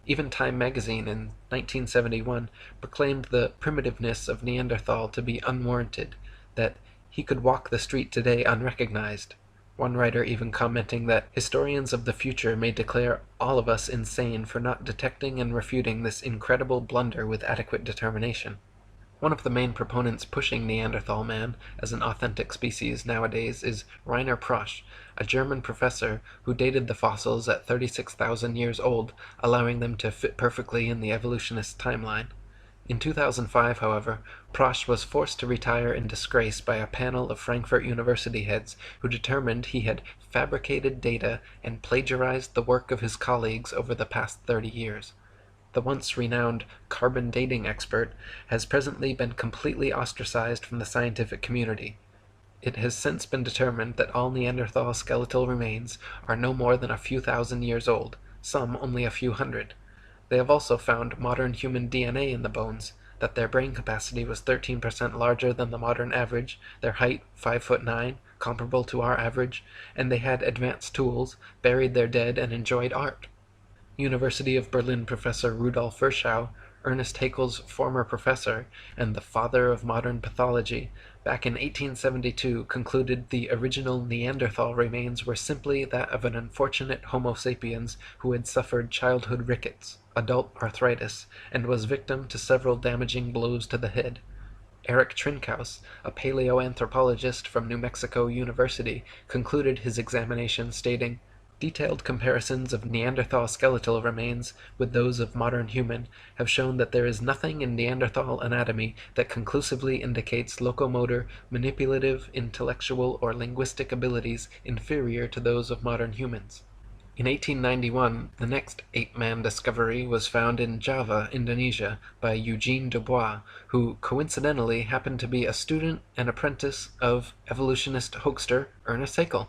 A: Even Time magazine in 1971 proclaimed the primitiveness of Neanderthal to be unwarranted, that he could walk the street today unrecognized. One writer even commenting that historians of the future may declare all of us insane for not detecting and refuting this incredible blunder with adequate determination. One of the main proponents pushing Neanderthal man as an authentic species nowadays is Rainer Prosch, a German professor who dated the fossils at 36,000 years old, allowing them to fit perfectly in the evolutionist timeline. In 2005, however, Prosch was forced to retire in disgrace by a panel of Frankfurt University heads who determined he had fabricated data and plagiarized the work of his colleagues over the past 30 years. The once renowned carbon dating expert has presently been completely ostracized from the scientific community. It has since been determined that all Neanderthal skeletal remains are no more than a few thousand years old, some only a few hundred. They have also found modern human DNA in the bones, that their brain capacity was 13% larger than the modern average, their height 5'9", comparable to our average, and they had advanced tools, buried their dead, and enjoyed art. University of Berlin professor Rudolf Virchow, Ernest Haeckel's former professor and the father of modern pathology, back in 1872 concluded the original Neanderthal remains were simply that of an unfortunate Homo sapiens who had suffered childhood rickets, adult arthritis, and was victim to several damaging blows to the head. Eric Trinkaus, a paleoanthropologist from New Mexico University, concluded his examination stating, "Detailed comparisons of Neanderthal skeletal remains with those of modern human have shown that there is nothing in Neanderthal anatomy that conclusively indicates locomotor, manipulative, intellectual, or linguistic abilities inferior to those of modern humans." In 1891, the next ape-man discovery was found in Java, Indonesia, by Eugene Dubois, who coincidentally happened to be a student and apprentice of evolutionist hoaxer Ernest Haeckel.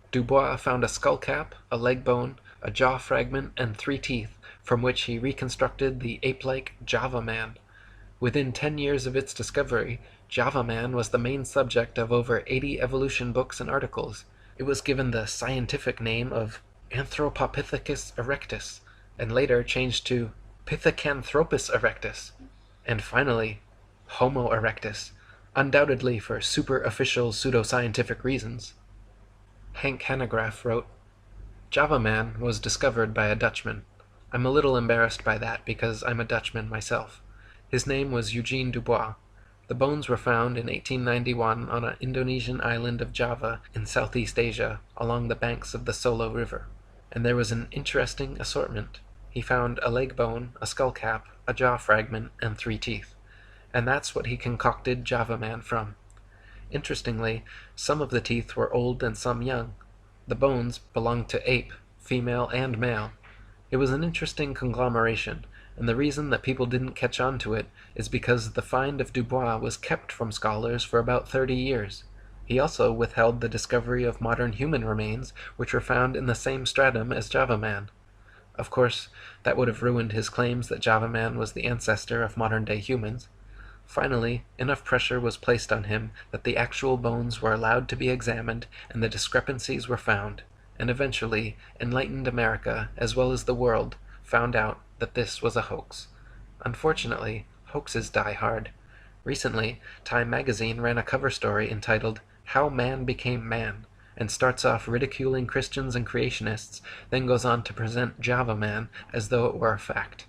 A: Dubois found a skull cap, a leg bone, a jaw fragment, and 3 teeth, from which he reconstructed the ape-like Java man. Within 10 years of its discovery, Java man was the main subject of over 80 evolution books and articles. It was given the scientific name of Anthropopithecus erectus, and later changed to Pithecanthropus erectus, and finally Homo erectus, undoubtedly for super-official pseudo-scientific reasons. Hank Hanegraaff wrote, "Java man was discovered by a Dutchman. I'm a little embarrassed by that because I'm a Dutchman myself. His name was Eugene Dubois. The bones were found in 1891 on an Indonesian island of Java in Southeast Asia along the banks of the Solo River. And there was an interesting assortment. He found a leg bone, a skull cap, a jaw fragment, and 3 teeth. And that's what he concocted Java man from. Interestingly, some of the teeth were old and some young. The bones belonged to ape, female and male. It was an interesting conglomeration, and the reason that people didn't catch on to it is because the find of Dubois was kept from scholars for about 30 years. He also withheld the discovery of modern human remains, which were found in the same stratum as Java man. Of course, that would have ruined his claims that Java man was the ancestor of modern-day humans. Finally, enough pressure was placed on him that the actual bones were allowed to be examined and the discrepancies were found, and eventually enlightened America, as well as the world, found out that this was a hoax. Unfortunately, hoaxes die hard. Recently, Time magazine ran a cover story entitled "How Man Became Man," and starts off ridiculing Christians and creationists, then goes on to present Java man as though it were a fact.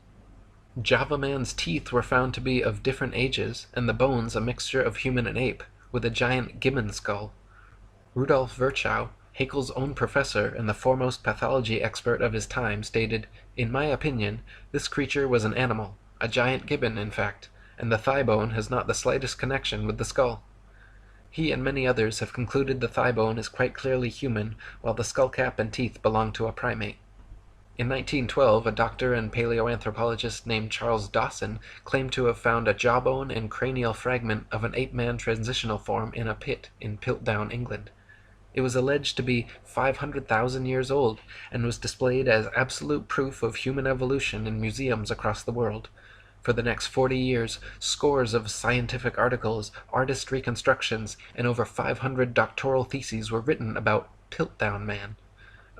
A: Java man's teeth were found to be of different ages, and the bones a mixture of human and ape, with a giant gibbon skull. Rudolf Virchow, Haeckel's own professor and the foremost pathology expert of his time, stated, "In my opinion, this creature was an animal, a giant gibbon in fact, and the thigh bone has not the slightest connection with the skull." He and many others have concluded the thigh bone is quite clearly human, while the skull cap and teeth belong to a primate. In 1912, a doctor and paleoanthropologist named Charles Dawson claimed to have found a jawbone and cranial fragment of an ape-man transitional form in a pit in Piltdown, England. It was alleged to be 500,000 years old, and was displayed as absolute proof of human evolution in museums across the world. For the next 40 years, scores of scientific articles, artist reconstructions, and over 500 doctoral theses were written about Piltdown Man.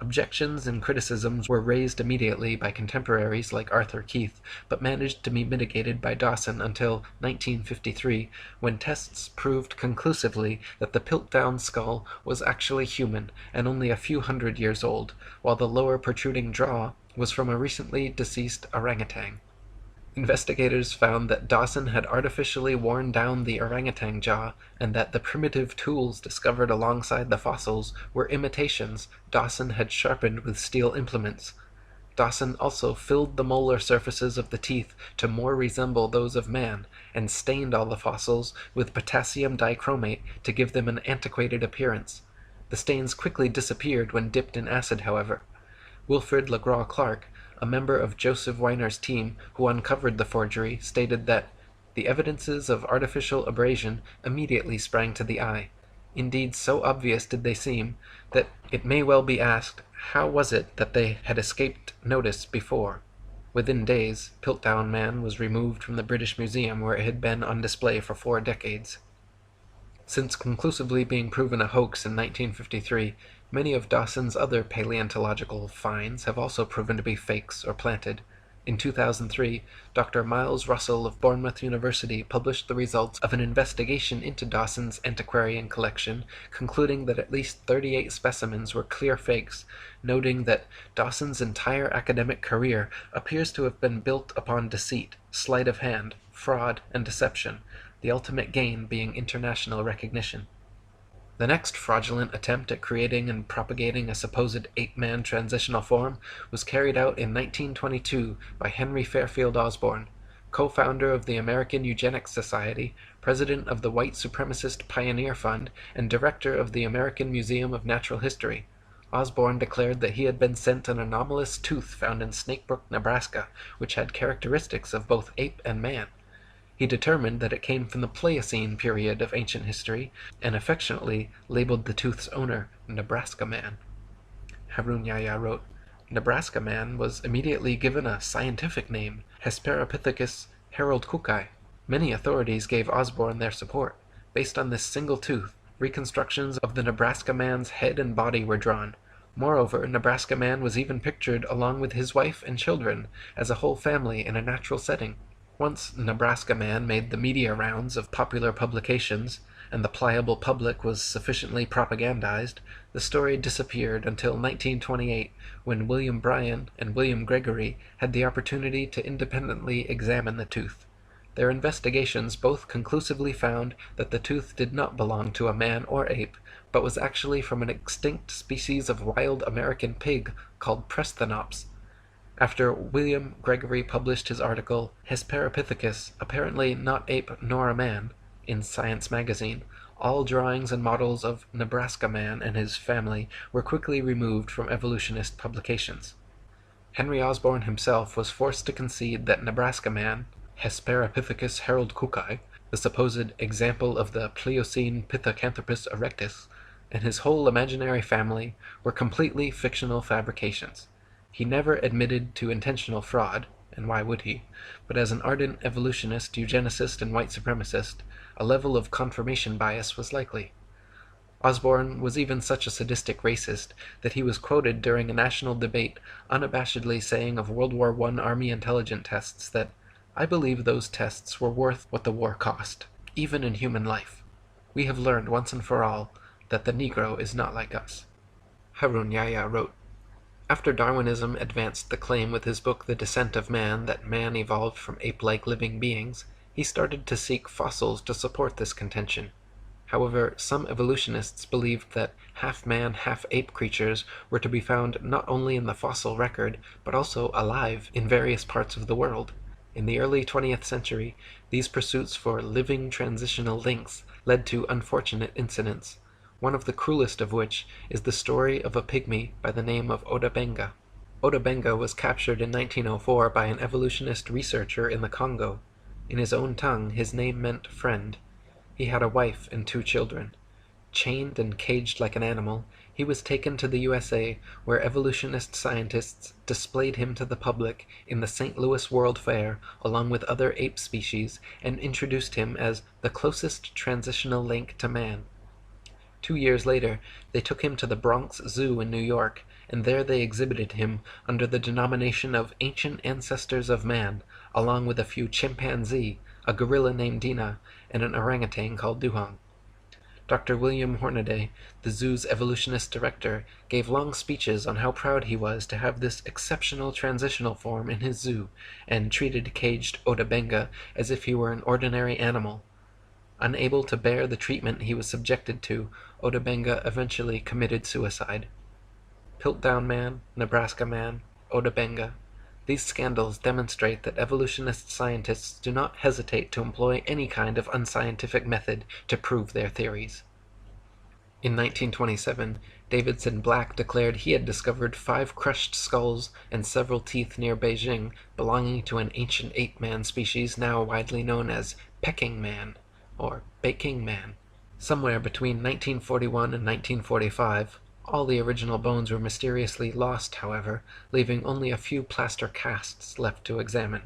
A: Objections and criticisms were raised immediately by contemporaries like Arthur Keith, but managed to be mitigated by Dawson until 1953, when tests proved conclusively that the Piltdown skull was actually human and only a few hundred years old, while the lower protruding jaw was from a recently deceased orangutan. Investigators found that Dawson had artificially worn down the orangutan jaw, and that the primitive tools discovered alongside the fossils were imitations Dawson had sharpened with steel implements. Dawson also filled the molar surfaces of the teeth to more resemble those of man, and stained all the fossils with potassium dichromate to give them an antiquated appearance. The stains quickly disappeared when dipped in acid, however. Wilfrid LeGras-Clark, a member of Joseph Weiner's team who uncovered the forgery, stated that the evidences of artificial abrasion immediately sprang to the eye. Indeed, so obvious did they seem, that it may well be asked, how was it that they had escaped notice before? Within days, Piltdown Man was removed from the British Museum, where it had been on display for 4 decades. Since conclusively being proven a hoax in 1953, many of Dawson's other paleontological finds have also proven to be fakes or planted. In 2003, Dr. Miles Russell of Bournemouth University published the results of an investigation into Dawson's antiquarian collection, concluding that at least 38 specimens were clear fakes, noting that Dawson's entire academic career appears to have been built upon deceit, sleight of hand, fraud, and deception, the ultimate gain being international recognition. The next fraudulent attempt at creating and propagating a supposed ape-man transitional form was carried out in 1922 by Henry Fairfield Osborn, co-founder of the American Eugenics Society, president of the White Supremacist Pioneer Fund, and director of the American Museum of Natural History. Osborn declared that he had been sent an anomalous tooth found in Snakebrook, Nebraska, which had characteristics of both ape and man. He determined that it came from the Pliocene period of ancient history, and affectionately labeled the tooth's owner Nebraska Man. Harun Yahya wrote, Nebraska Man was immediately given a scientific name, Hesperopithecus haroldkukei. Many authorities gave Osborn their support. Based on this single tooth, reconstructions of the Nebraska Man's head and body were drawn. Moreover, Nebraska Man was even pictured along with his wife and children, as a whole family in a natural setting. Once Nebraska Man made the media rounds of popular publications, and the pliable public was sufficiently propagandized, the story disappeared until 1928, when William Bryan and William Gregory had the opportunity to independently examine the tooth. Their investigations both conclusively found that the tooth did not belong to a man or ape, but was actually from an extinct species of wild American pig called Presthenops. After William Gregory published his article, Hesperopithecus, apparently not ape nor a man, in Science magazine, all drawings and models of Nebraska Man and his family were quickly removed from evolutionist publications. Henry Osborn himself was forced to concede that Nebraska Man, Hesperopithecus haroldkukei, the supposed example of the Pliocene Pithecanthropus erectus, and his whole imaginary family were completely fictional fabrications. He never admitted to intentional fraud, and why would he? But as an ardent evolutionist, eugenicist, and white supremacist, a level of confirmation bias was likely. Osborn was even such a sadistic racist that he was quoted during a national debate unabashedly saying of World War I Army intelligence tests that, "I believe those tests were worth what the war cost, even in human life. We have learned once and for all that the Negro is not like us." Harun Yahya wrote, after Darwinism advanced the claim with his book The Descent of Man that man evolved from ape-like living beings, he started to seek fossils to support this contention. However, some evolutionists believed that half-man, half-ape creatures were to be found not only in the fossil record, but also alive in various parts of the world. In the early 20th century, these pursuits for living transitional links led to unfortunate incidents, one of the cruelest of which is the story of a pygmy by the name of Odabenga. Odabenga was captured in 1904 by an evolutionist researcher in the Congo. In his own tongue, his name meant friend. He had a wife and 2 children. Chained and caged like an animal, he was taken to the USA, where evolutionist scientists displayed him to the public in the St. Louis World Fair along with other ape species and introduced him as the closest transitional link to man. 2 years later, they took him to the Bronx Zoo in New York, and there they exhibited him under the denomination of Ancient Ancestors of Man, along with a few chimpanzee, a gorilla named Dina, and an orangutan called Duhong. Dr. William Hornaday, the zoo's evolutionist director, gave long speeches on how proud he was to have this exceptional transitional form in his zoo, and treated caged Otabenga as if he were an ordinary animal. Unable to bear the treatment he was subjected to, Otabenga eventually committed suicide. Piltdown Man, Nebraska Man, Otabenga. These scandals demonstrate that evolutionist scientists do not hesitate to employ any kind of unscientific method to prove their theories. In 1927, Davidson Black declared he had discovered 5 crushed skulls and several teeth near Beijing belonging to an ancient ape-man species now widely known as pecking man, or baking man. Somewhere between 1941 and 1945, all the original bones were mysteriously lost, however, leaving only a few plaster casts left to examine.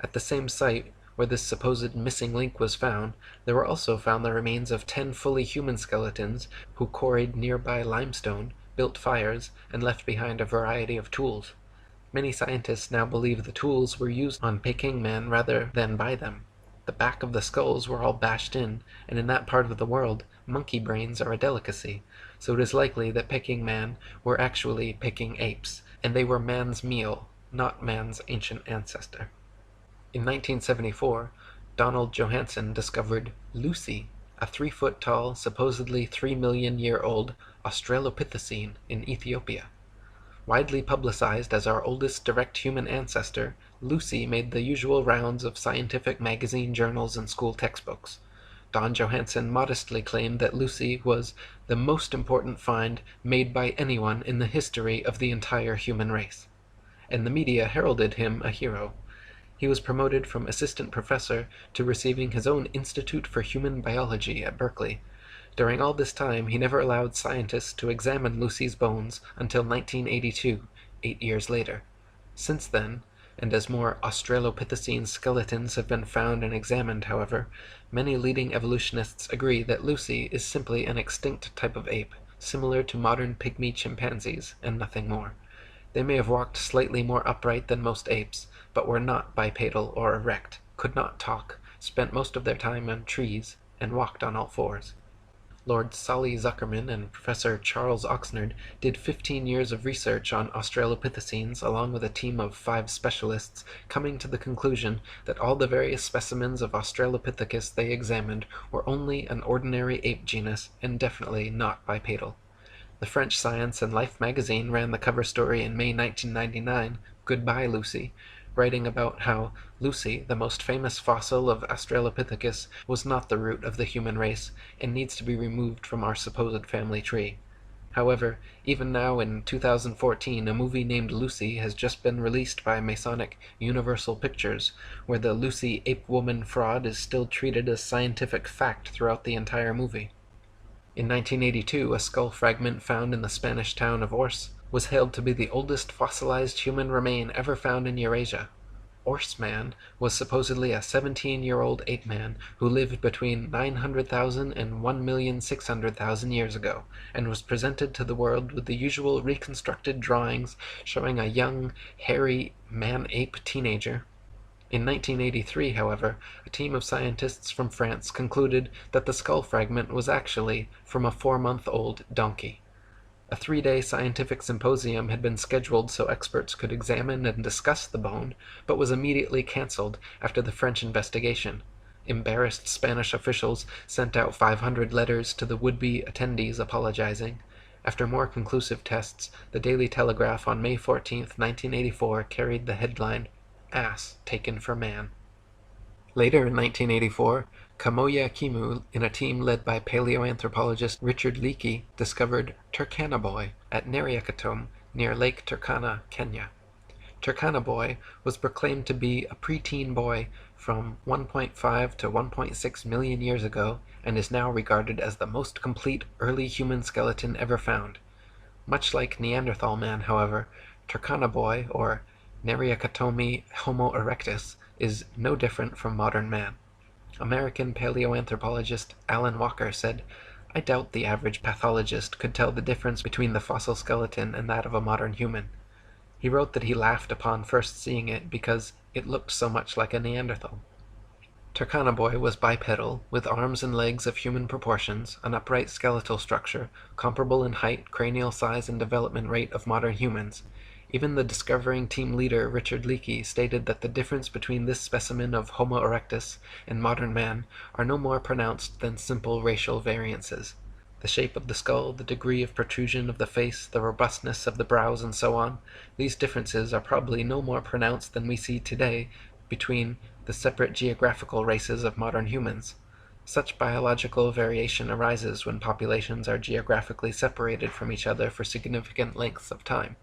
A: At the same site where this supposed missing link was found, there were also found the remains of 10 fully human skeletons who quarried nearby limestone, built fires, and left behind a variety of tools. Many scientists now believe the tools were used on Peking man rather than by them. The back of the skulls were all bashed in, and in that part of the world, monkey brains are a delicacy, so it is likely that Peking man were actually Peking apes, and they were man's meal, not man's ancient ancestor. In 1974, Donald Johanson discovered Lucy, a 3-foot-tall, supposedly 3 million-year-old Australopithecine in Ethiopia. Widely publicized as our oldest direct human ancestor, Lucy made the usual rounds of scientific magazine journals and school textbooks. Don Johanson modestly claimed that Lucy was the most important find made by anyone in the history of the entire human race, and the media heralded him a hero. He was promoted from assistant professor to receiving his own Institute for Human Biology at Berkeley. During all this time, he never allowed scientists to examine Lucy's bones until 1982, 8 years later. Since then, and as more Australopithecine skeletons have been found and examined, however, many leading evolutionists agree that Lucy is simply an extinct type of ape, similar to modern pygmy chimpanzees, and nothing more. They may have walked slightly more upright than most apes, but were not bipedal or erect, could not talk, spent most of their time on trees, and walked on all fours. Lord Solly Zuckerman and Professor Charles Oxnard did 15 years of research on Australopithecines along with a team of 5 specialists, coming to the conclusion that all the various specimens of Australopithecus they examined were only an ordinary ape genus and definitely not bipedal. The French Science and Life magazine ran the cover story in May 1999, Goodbye Lucy, writing about how Lucy, the most famous fossil of Australopithecus, was not the root of the human race and needs to be removed from our supposed family tree. However, even now in 2014, a movie named Lucy has just been released by Masonic Universal Pictures, where the Lucy ape-woman fraud is still treated as scientific fact throughout the entire movie. In 1982, a skull fragment found in the Spanish town of Ors was hailed to be the oldest fossilized human remain ever found in Eurasia. Ors Man was supposedly a 17-year-old ape-man who lived between 900,000 and 1,600,000 years ago, and was presented to the world with the usual reconstructed drawings showing a young, hairy man-ape teenager. In 1983, however, a team of scientists from France concluded that the skull fragment was actually from a 4-month-old donkey. A 3-day scientific symposium had been scheduled so experts could examine and discuss the bone, but was immediately cancelled after the French investigation. Embarrassed Spanish officials sent out 500 letters to the would-be attendees apologizing. After more conclusive tests, the Daily Telegraph on May 14, 1984 carried the headline, "Ass Taken for Man." Later in 1984, Kamoya Kimu, in a team led by paleoanthropologist Richard Leakey, discovered Turkana Boy at Neriakatum near Lake Turkana, Kenya. Turkana Boy was proclaimed to be a preteen boy from 1.5 to 1.6 million years ago and is now regarded as the most complete early human skeleton ever found. Much like Neanderthal man, however, Turkana Boy, or Neriakatomi Homo erectus, is no different from modern man. American paleoanthropologist Alan Walker said, "I doubt the average pathologist could tell the difference between the fossil skeleton and that of a modern human." He wrote that he laughed upon first seeing it because it looked so much like a Neanderthal. Turkana was bipedal, with arms and legs of human proportions, an upright skeletal structure, comparable in height, cranial size, and development rate of modern humans. Even the discovering team leader Richard Leakey stated that the difference between this specimen of Homo erectus and modern man are no more pronounced than simple racial variances. The shape of the skull, the degree of protrusion of the face, the robustness of the brows, and so on, these differences are probably no more pronounced than we see today between the separate geographical races of modern humans. Such biological variation arises when populations are geographically separated from each other for significant lengths of time.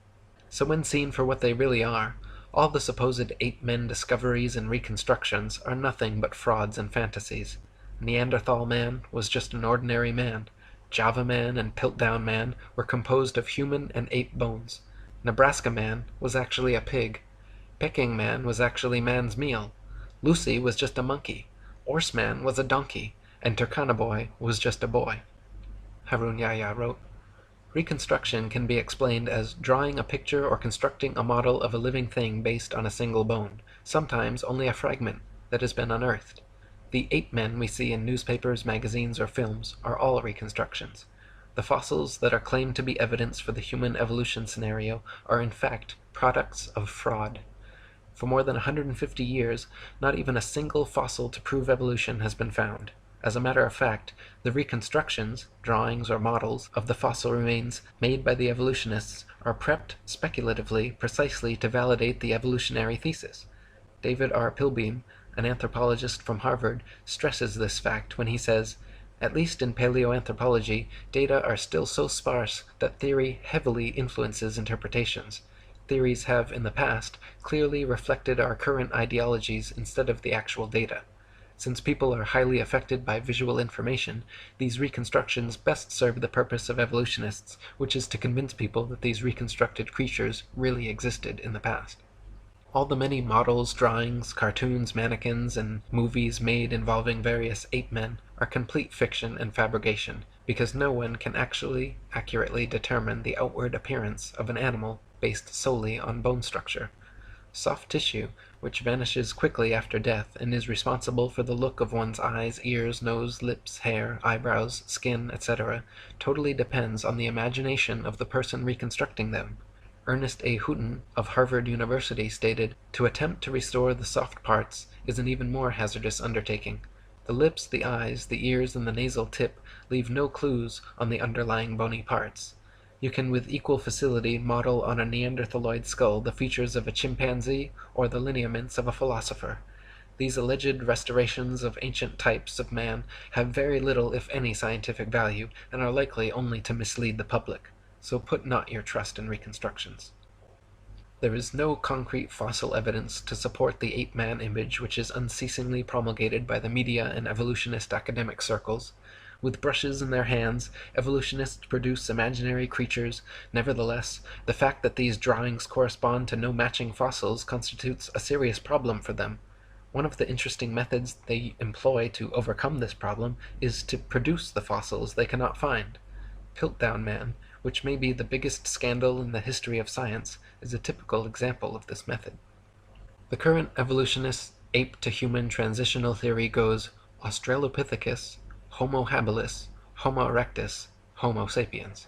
A: So when seen for what they really are, all the supposed ape-men discoveries and reconstructions are nothing but frauds and fantasies. Neanderthal man was just an ordinary man. Java man and Piltdown man were composed of human and ape bones. Nebraska man was actually a pig. Peking man was actually man's meal. Lucy was just a monkey. Orse man was a donkey. And Turkana was just a boy. Harun Yahya wrote, Reconstruction can be explained as drawing a picture or constructing a model of a living thing based on a single bone, sometimes only a fragment that has been unearthed. The ape-men we see in newspapers, magazines, or films are all reconstructions. The fossils that are claimed to be evidence for the human evolution scenario are in fact products of fraud. For more than 150 years, not even a single fossil to prove evolution has been found. As a matter of fact, the reconstructions, drawings or models, of the fossil remains made by the evolutionists are prepped speculatively precisely to validate the evolutionary thesis. David R. Pilbeam, an anthropologist from Harvard, stresses this fact when he says, "At least in paleoanthropology, data are still so sparse that theory heavily influences interpretations. Theories have, in the past, clearly reflected our current ideologies instead of the actual data. Since people are highly affected by visual information, these reconstructions best serve the purpose of evolutionists, which is to convince people that these reconstructed creatures really existed in the past." All the many models, drawings, cartoons, mannequins, and movies made involving various ape-men are complete fiction and fabrication, because no one can actually accurately determine the outward appearance of an animal based solely on bone structure. Soft tissue, which vanishes quickly after death and is responsible for the look of one's eyes, ears, nose, lips, hair, eyebrows, skin, etc., totally depends on the imagination of the person reconstructing them. Ernest A. Houghton of Harvard University stated, "To attempt to restore the soft parts is an even more hazardous undertaking. The lips, the eyes, the ears, and the nasal tip leave no clues on the underlying bony parts. You can with equal facility model on a Neanderthaloid skull the features of a chimpanzee or the lineaments of a philosopher. These alleged restorations of ancient types of man have very little if any scientific value, and are likely only to mislead the public. So put not your trust in reconstructions." There is no concrete fossil evidence to support the ape-man image which is unceasingly promulgated by the media and evolutionist academic circles. With brushes in their hands, evolutionists produce imaginary creatures. Nevertheless, the fact that these drawings correspond to no matching fossils constitutes a serious problem for them. One of the interesting methods they employ to overcome this problem is to produce the fossils they cannot find. Piltdown Man, which may be the biggest scandal in the history of science, is a typical example of this method. The current evolutionist ape-to-human transitional theory goes Australopithecus, Homo habilis, Homo erectus, Homo sapiens.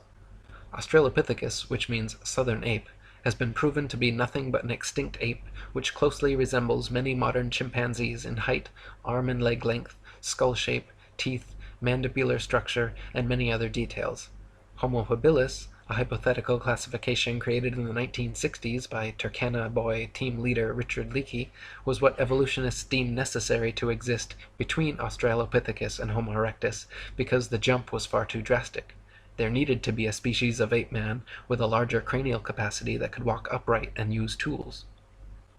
A: Australopithecus, which means southern ape, has been proven to be nothing but an extinct ape which closely resembles many modern chimpanzees in height, arm and leg length, skull shape, teeth, mandibular structure, and many other details. Homo habilis, a hypothetical classification created in the 1960s by Turkana team leader Richard Leakey, was what evolutionists deemed necessary to exist between Australopithecus and Homo erectus because the jump was far too drastic. There needed to be a species of ape-man with a larger cranial capacity that could walk upright and use tools.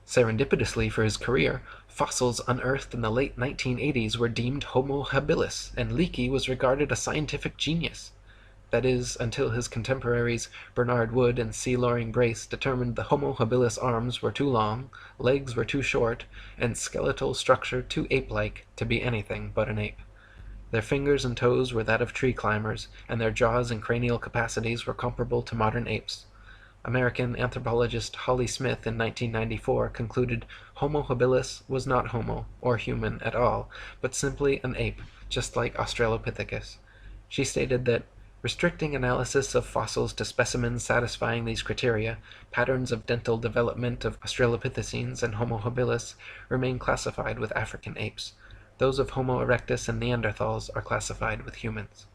A: Serendipitously for his career, fossils unearthed in the late 1980s were deemed Homo habilis, and Leakey was regarded a scientific genius. That is, until his contemporaries Bernard Wood and C. Loring Brace determined the Homo habilis arms were too long, legs were too short, and skeletal structure too ape-like to be anything but an ape. Their fingers and toes were that of tree climbers, and their jaws and cranial capacities were comparable to modern apes. American anthropologist Holly Smith in 1994 concluded Homo habilis was not homo, or human at all, but simply an ape, just like Australopithecus. She stated that restricting analysis of fossils to specimens satisfying these criteria, patterns of dental development of Australopithecines and Homo habilis remain classified with African apes. Those of Homo erectus and Neanderthals are classified with humans.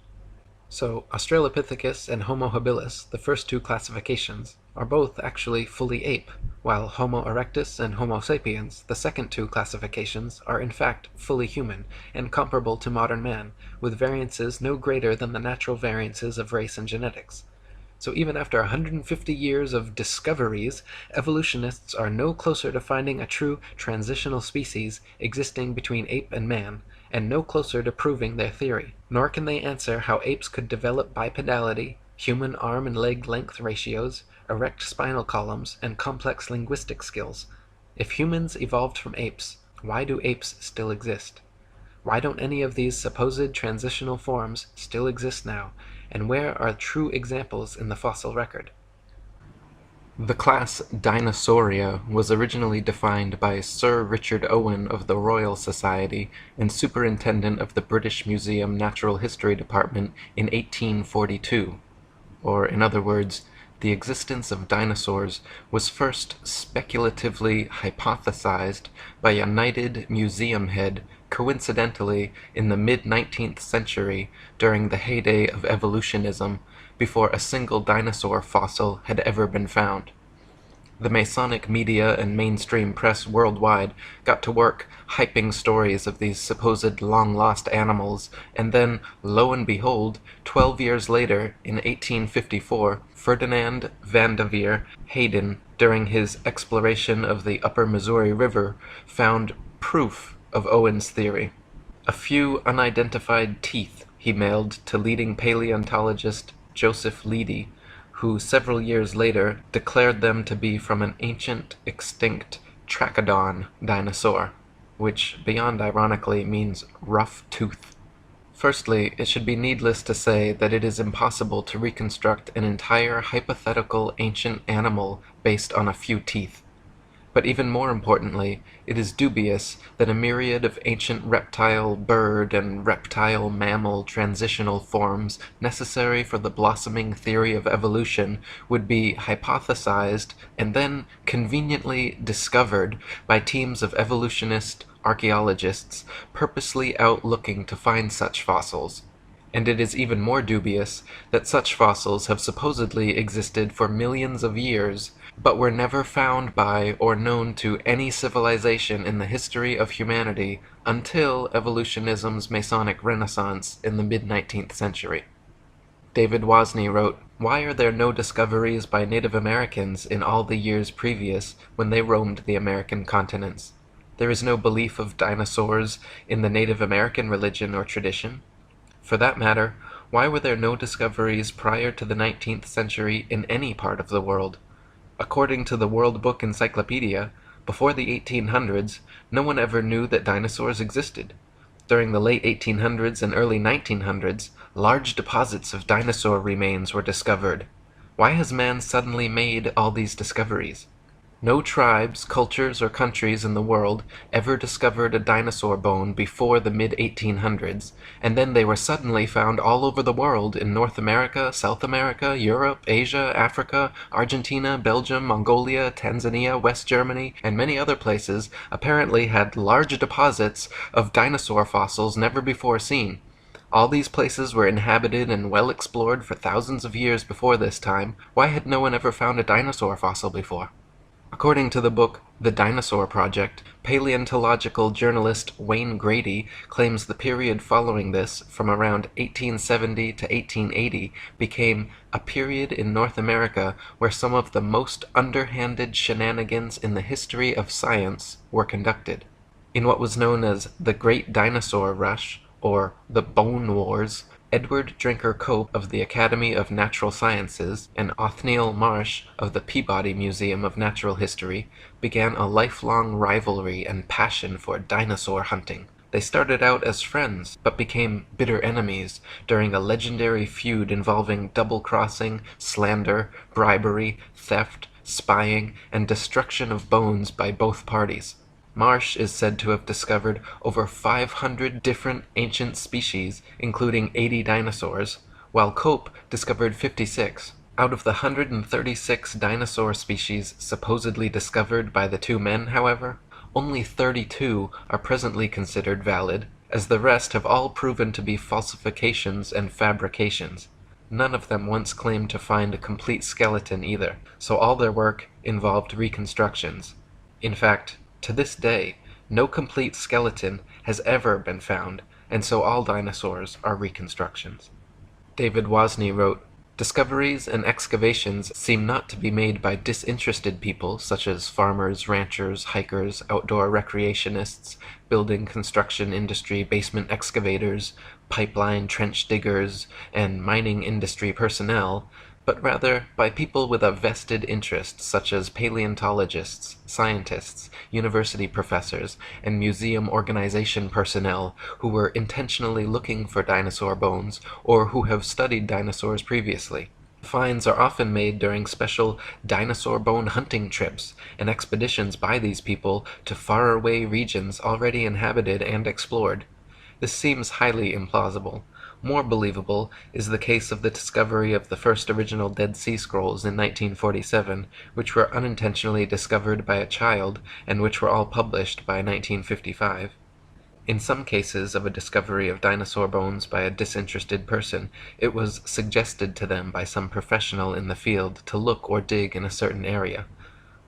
A: So Australopithecus and Homo habilis, the first two classifications, are both actually fully ape, while Homo erectus and Homo sapiens, the second two classifications, are in fact fully human and comparable to modern man, with variances no greater than the natural variances of race and genetics. So even after 150 years of discoveries, evolutionists are no closer to finding a true transitional species existing between ape and man, and no closer to proving their theory. Nor can they answer how apes could develop bipedality, human arm and leg length ratios, erect spinal columns, and complex linguistic skills. If humans evolved from apes, why do apes still exist? Why don't any of these supposed transitional forms still exist now, and where are true examples in the fossil record? The class Dinosauria was originally defined by Sir Richard Owen of the Royal Society and Superintendent of the British Museum Natural History Department in 1842. Or, in other words, the existence of dinosaurs was first speculatively hypothesized by a knighted museum head coincidentally in the mid-19th century during the heyday of evolutionism, before a single dinosaur fossil had ever been found. The Masonic media and mainstream press worldwide got to work hyping stories of these supposed long-lost animals, and then, lo and behold, 12 years later, in 1854, Ferdinand Vanderveer Hayden, during his exploration of the upper Missouri River, found proof of Owen's theory. A few unidentified teeth he mailed to leading paleontologist Joseph Leidy, who several years later declared them to be from an ancient, extinct Trachodon dinosaur, which, beyond ironically, means rough tooth. Firstly, it should be needless to say that it is impossible to reconstruct an entire hypothetical ancient animal based on a few teeth. But even more importantly, it is dubious that a myriad of ancient reptile, bird, and reptile mammal transitional forms necessary for the blossoming theory of evolution would be hypothesized and then conveniently discovered by teams of evolutionist archaeologists purposely out looking to find such fossils. And it is even more dubious that such fossils have supposedly existed for millions of years, but were never found by or known to any civilization in the history of humanity until evolutionism's Masonic Renaissance in the mid-19th century. David Wozni wrote, "Why are there no discoveries by Native Americans in all the years previous when they roamed the American continents? There is no belief of dinosaurs in the Native American religion or tradition. For that matter, why were there no discoveries prior to the 19th century in any part of the world? According to the World Book Encyclopedia, before the 1800s, no one ever knew that dinosaurs existed. During the late 1800s and early 1900s, large deposits of dinosaur remains were discovered. Why has man suddenly made all these discoveries? No tribes, cultures, or countries in the world ever discovered a dinosaur bone before the mid-1800s, and then they were suddenly found all over the world in North America, South America, Europe, Asia, Africa, Argentina, Belgium, Mongolia, Tanzania, West Germany, and many other places apparently had large deposits of dinosaur fossils never before seen. All these places were inhabited and well explored for thousands of years before this time. Why had no one ever found a dinosaur fossil before?" According to the book The Dinosaur Project, paleontological journalist Wayne Grady claims the period following this, from around 1870 to 1880, became a period in North America where some of the most underhanded shenanigans in the history of science were conducted. In what was known as the Great Dinosaur Rush, or the Bone Wars, Edward Drinker Cope of the Academy of Natural Sciences and Othniel Marsh of the Peabody Museum of Natural History began a lifelong rivalry and passion for dinosaur hunting. They started out as friends, but became bitter enemies during a legendary feud involving double-crossing, slander, bribery, theft, spying, and destruction of bones by both parties. Marsh is said to have discovered over 500 different ancient species, including 80 dinosaurs, while Cope discovered 56. Out of the 136 dinosaur species supposedly discovered by the two men, however, only 32 are presently considered valid, as the rest have all proven to be falsifications and fabrications. None of them once claimed to find a complete skeleton either, so all their work involved reconstructions. In fact, to this day, no complete skeleton has ever been found, and so all dinosaurs are reconstructions. David Wozni wrote, "Discoveries and excavations seem not to be made by disinterested people such as farmers, ranchers, hikers, outdoor recreationists, building construction industry basement excavators, pipeline trench diggers, and mining industry personnel, but rather by people with a vested interest such as paleontologists, scientists, university professors, and museum organization personnel who were intentionally looking for dinosaur bones or who have studied dinosaurs previously. Finds are often made during special dinosaur bone hunting trips and expeditions by these people to faraway regions already inhabited and explored. This seems highly implausible. More believable is the case of the discovery of the first original Dead Sea Scrolls in 1947, which were unintentionally discovered by a child and which were all published by 1955. In some cases of a discovery of dinosaur bones by a disinterested person, it was suggested to them by some professional in the field to look or dig in a certain area.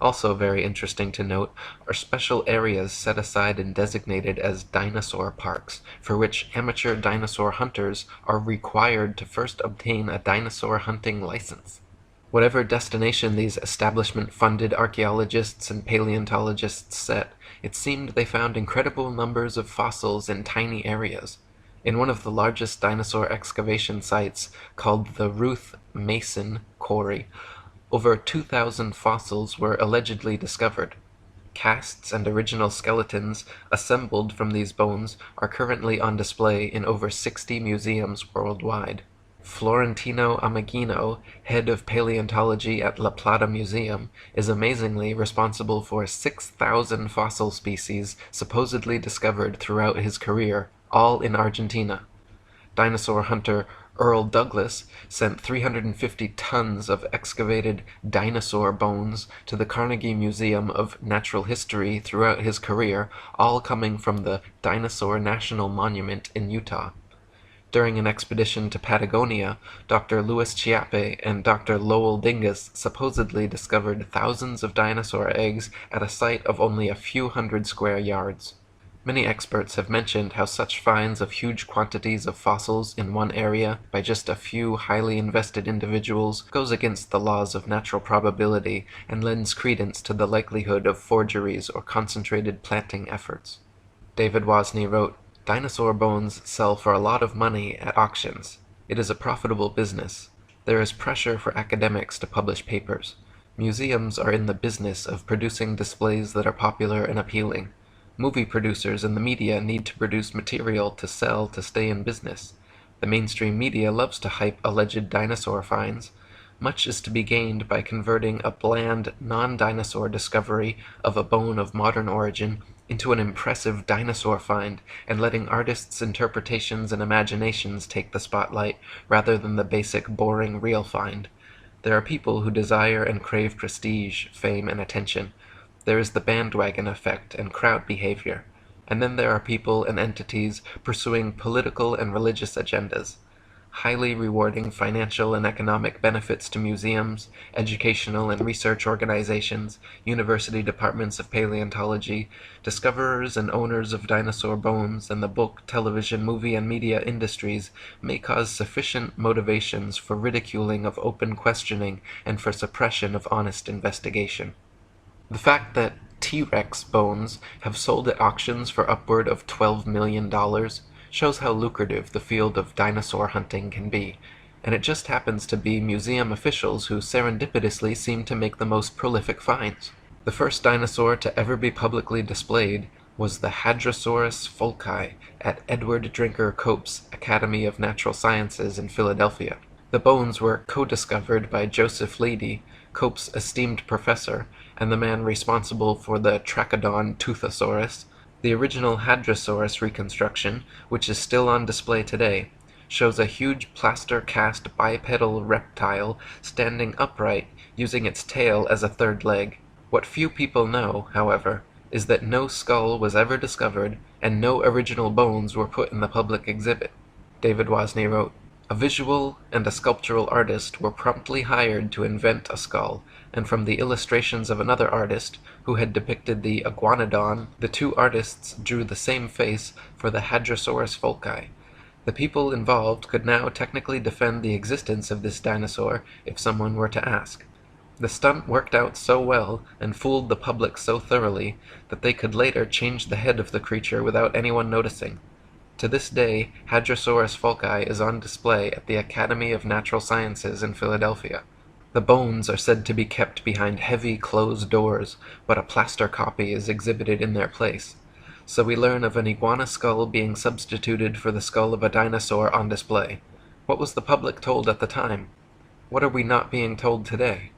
A: Also very interesting to note are special areas set aside and designated as dinosaur parks, for which amateur dinosaur hunters are required to first obtain a dinosaur hunting license. Whatever destination these establishment-funded archaeologists and paleontologists set, it seemed they found incredible numbers of fossils in tiny areas. In one of the largest dinosaur excavation sites, called the Ruth Mason Quarry, over 2,000 fossils were allegedly discovered. Casts and original skeletons assembled from these bones are currently on display in over 60 museums worldwide. Florentino Ameghino, head of paleontology at La Plata Museum, is amazingly responsible for 6,000 fossil species supposedly discovered throughout his career, all in Argentina. Dinosaur hunter Earl Douglas sent 350 tons of excavated dinosaur bones to the Carnegie Museum of Natural History throughout his career, all coming from the Dinosaur National Monument in Utah. During an expedition to Patagonia, Dr. Louis Chiappe and Dr. Lowell Dingus supposedly discovered thousands of dinosaur eggs at a site of only a few hundred square yards. Many experts have mentioned how such finds of huge quantities of fossils in one area by just a few highly invested individuals goes against the laws of natural probability and lends credence to the likelihood of forgeries or concentrated planting efforts. David Wozni wrote, "Dinosaur bones sell for a lot of money at auctions. It is a profitable business. There is pressure for academics to publish papers. Museums are in the business of producing displays that are popular and appealing. Movie producers and the media need to produce material to sell to stay in business. The mainstream media loves to hype alleged dinosaur finds. Much is to be gained by converting a bland, non-dinosaur discovery of a bone of modern origin into an impressive dinosaur find and letting artists' interpretations and imaginations take the spotlight rather than the basic, boring, real find. There are people who desire and crave prestige, fame, and attention. There is the bandwagon effect and crowd behavior, and then there are people and entities pursuing political and religious agendas. Highly rewarding financial and economic benefits to museums, educational and research organizations, university departments of paleontology, discoverers and owners of dinosaur bones, and the book, television, movie, and media industries may cause sufficient motivations for ridiculing of open questioning and for suppression of honest investigation. The fact that T-Rex bones have sold at auctions for upward of $12 million shows how lucrative the field of dinosaur hunting can be, and it just happens to be museum officials who serendipitously seem to make the most prolific finds. The first dinosaur to ever be publicly displayed was the Hadrosaurus folci at Edward Drinker Cope's Academy of Natural Sciences in Philadelphia. The bones were co-discovered by Joseph Leidy, Cope's esteemed professor, and the man responsible for the Trachodon Toothosaurus. The original Hadrosaurus reconstruction, which is still on display today, shows a huge plaster-cast bipedal reptile standing upright, using its tail as a third leg. What few people know, however, is that no skull was ever discovered, and no original bones were put in the public exhibit. David Wasney wrote, "A visual and a sculptural artist were promptly hired to invent a skull, and from the illustrations of another artist, who had depicted the iguanodon, the two artists drew the same face for the Hadrosaurus folci. The people involved could now technically defend the existence of this dinosaur if someone were to ask. The stunt worked out so well and fooled the public so thoroughly that they could later change the head of the creature without anyone noticing. To this day, Hadrosaurus folci is on display at the Academy of Natural Sciences in Philadelphia. The bones are said to be kept behind heavy closed doors, but a plaster copy is exhibited in their place. So we learn of an iguana skull being substituted for the skull of a dinosaur on display. What was the public told at the time? What are we not being told today?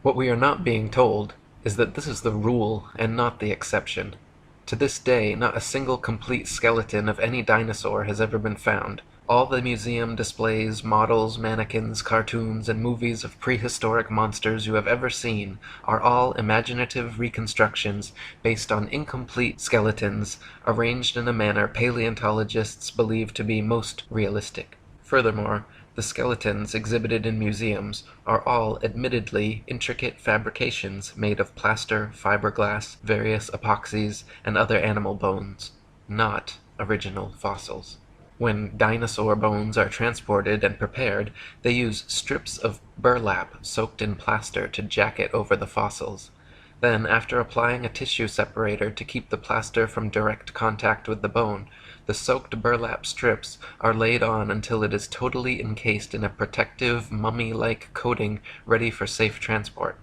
A: What we are not being told is that this is the rule and not the exception. To this day, not a single complete skeleton of any dinosaur has ever been found. All the museum displays, models, mannequins, cartoons, and movies of prehistoric monsters you have ever seen are all imaginative reconstructions based on incomplete skeletons arranged in a manner paleontologists believe to be most realistic. Furthermore, the skeletons exhibited in museums are all admittedly intricate fabrications made of plaster, fiberglass, various epoxies, and other animal bones, not original fossils. When dinosaur bones are transported and prepared, they use strips of burlap soaked in plaster to jacket over the fossils. Then, after applying a tissue separator to keep the plaster from direct contact with the bone, the soaked burlap strips are laid on until it is totally encased in a protective, mummy-like coating ready for safe transport.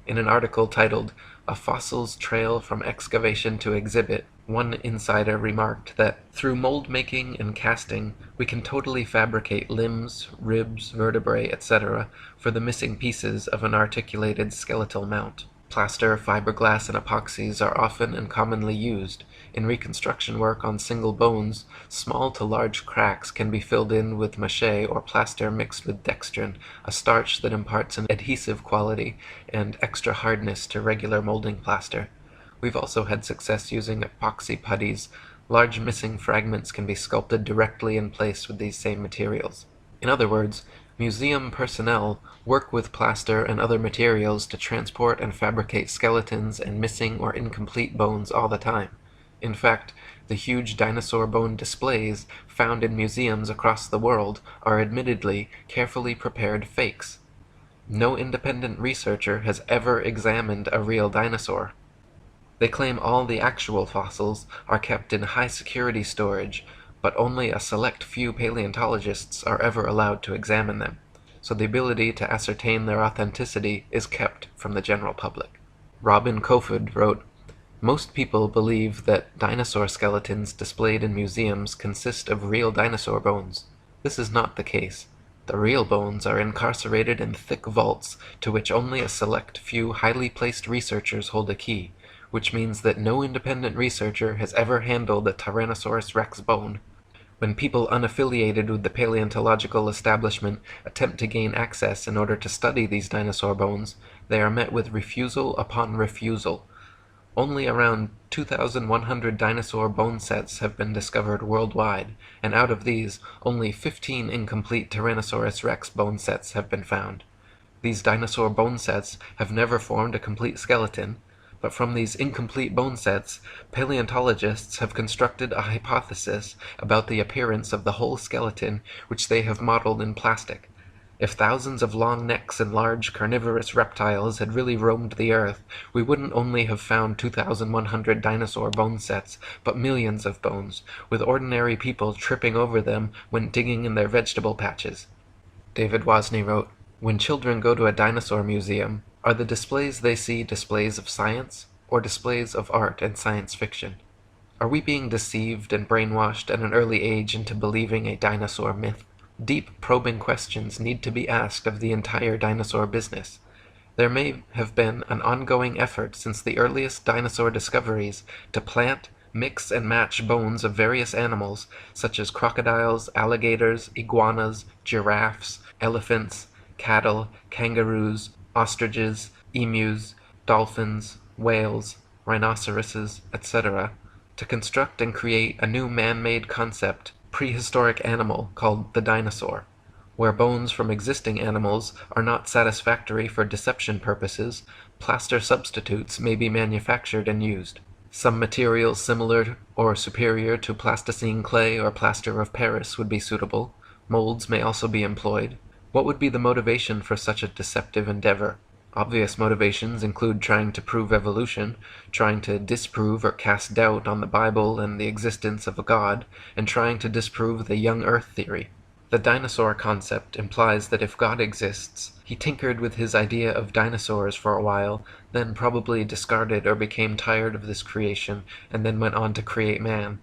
A: In an article titled, "A Fossil's Trail from Excavation to Exhibit," one insider remarked that, "Through mold making and casting, we can totally fabricate limbs, ribs, vertebrae, etc. for the missing pieces of an articulated skeletal mount. Plaster, fiberglass, and epoxies are often and commonly used. In reconstruction work on single bones, small to large cracks can be filled in with mache or plaster mixed with dextrin, a starch that imparts an adhesive quality and extra hardness to regular molding plaster. We've also had success using epoxy putties. Large missing fragments can be sculpted directly in place with these same materials." In other words, museum personnel work with plaster and other materials to transport and fabricate skeletons and missing or incomplete bones all the time. In fact, the huge dinosaur bone displays found in museums across the world are admittedly carefully prepared fakes. No independent researcher has ever examined a real dinosaur. They claim all the actual fossils are kept in high-security storage, but only a select few paleontologists are ever allowed to examine them, so the ability to ascertain their authenticity is kept from the general public. Robin Kofod wrote, "Most people believe that dinosaur skeletons displayed in museums consist of real dinosaur bones. This is not the case. The real bones are incarcerated in thick vaults to which only a select few highly placed researchers hold a key, which means that no independent researcher has ever handled a Tyrannosaurus rex bone. When people unaffiliated with the paleontological establishment attempt to gain access in order to study these dinosaur bones, they are met with refusal upon refusal. Only around 2,100 dinosaur bone sets have been discovered worldwide, and out of these, only 15 incomplete Tyrannosaurus rex bone sets have been found. These dinosaur bone sets have never formed a complete skeleton, but from these incomplete bone sets, paleontologists have constructed a hypothesis about the appearance of the whole skeleton which they have modeled in plastic. If thousands of long necks and large carnivorous reptiles had really roamed the earth, we wouldn't only have found 2,100 dinosaur bone sets, but millions of bones, with ordinary people tripping over them when digging in their vegetable patches." David Wasney wrote, "When children go to a dinosaur museum, are the displays they see displays of science or displays of art and science fiction? Are we being deceived and brainwashed at an early age into believing a dinosaur myth? Deep, probing questions need to be asked of the entire dinosaur business. There may have been an ongoing effort since the earliest dinosaur discoveries to plant, mix, and match bones of various animals, such as crocodiles, alligators, iguanas, giraffes, elephants, cattle, kangaroos, ostriches, emus, dolphins, whales, rhinoceroses, etc., to construct and create a new man-made concept, prehistoric animal called the dinosaur. Where bones from existing animals are not satisfactory for deception purposes, plaster substitutes may be manufactured and used. Some materials similar or superior to plasticine clay or plaster of Paris would be suitable. Molds may also be employed. What would be the motivation for such a deceptive endeavor? Obvious motivations include trying to prove evolution, trying to disprove or cast doubt on the Bible and the existence of a God, and trying to disprove the young Earth theory. The dinosaur concept implies that if God exists, he tinkered with his idea of dinosaurs for a while, then probably discarded or became tired of this creation, and then went on to create man.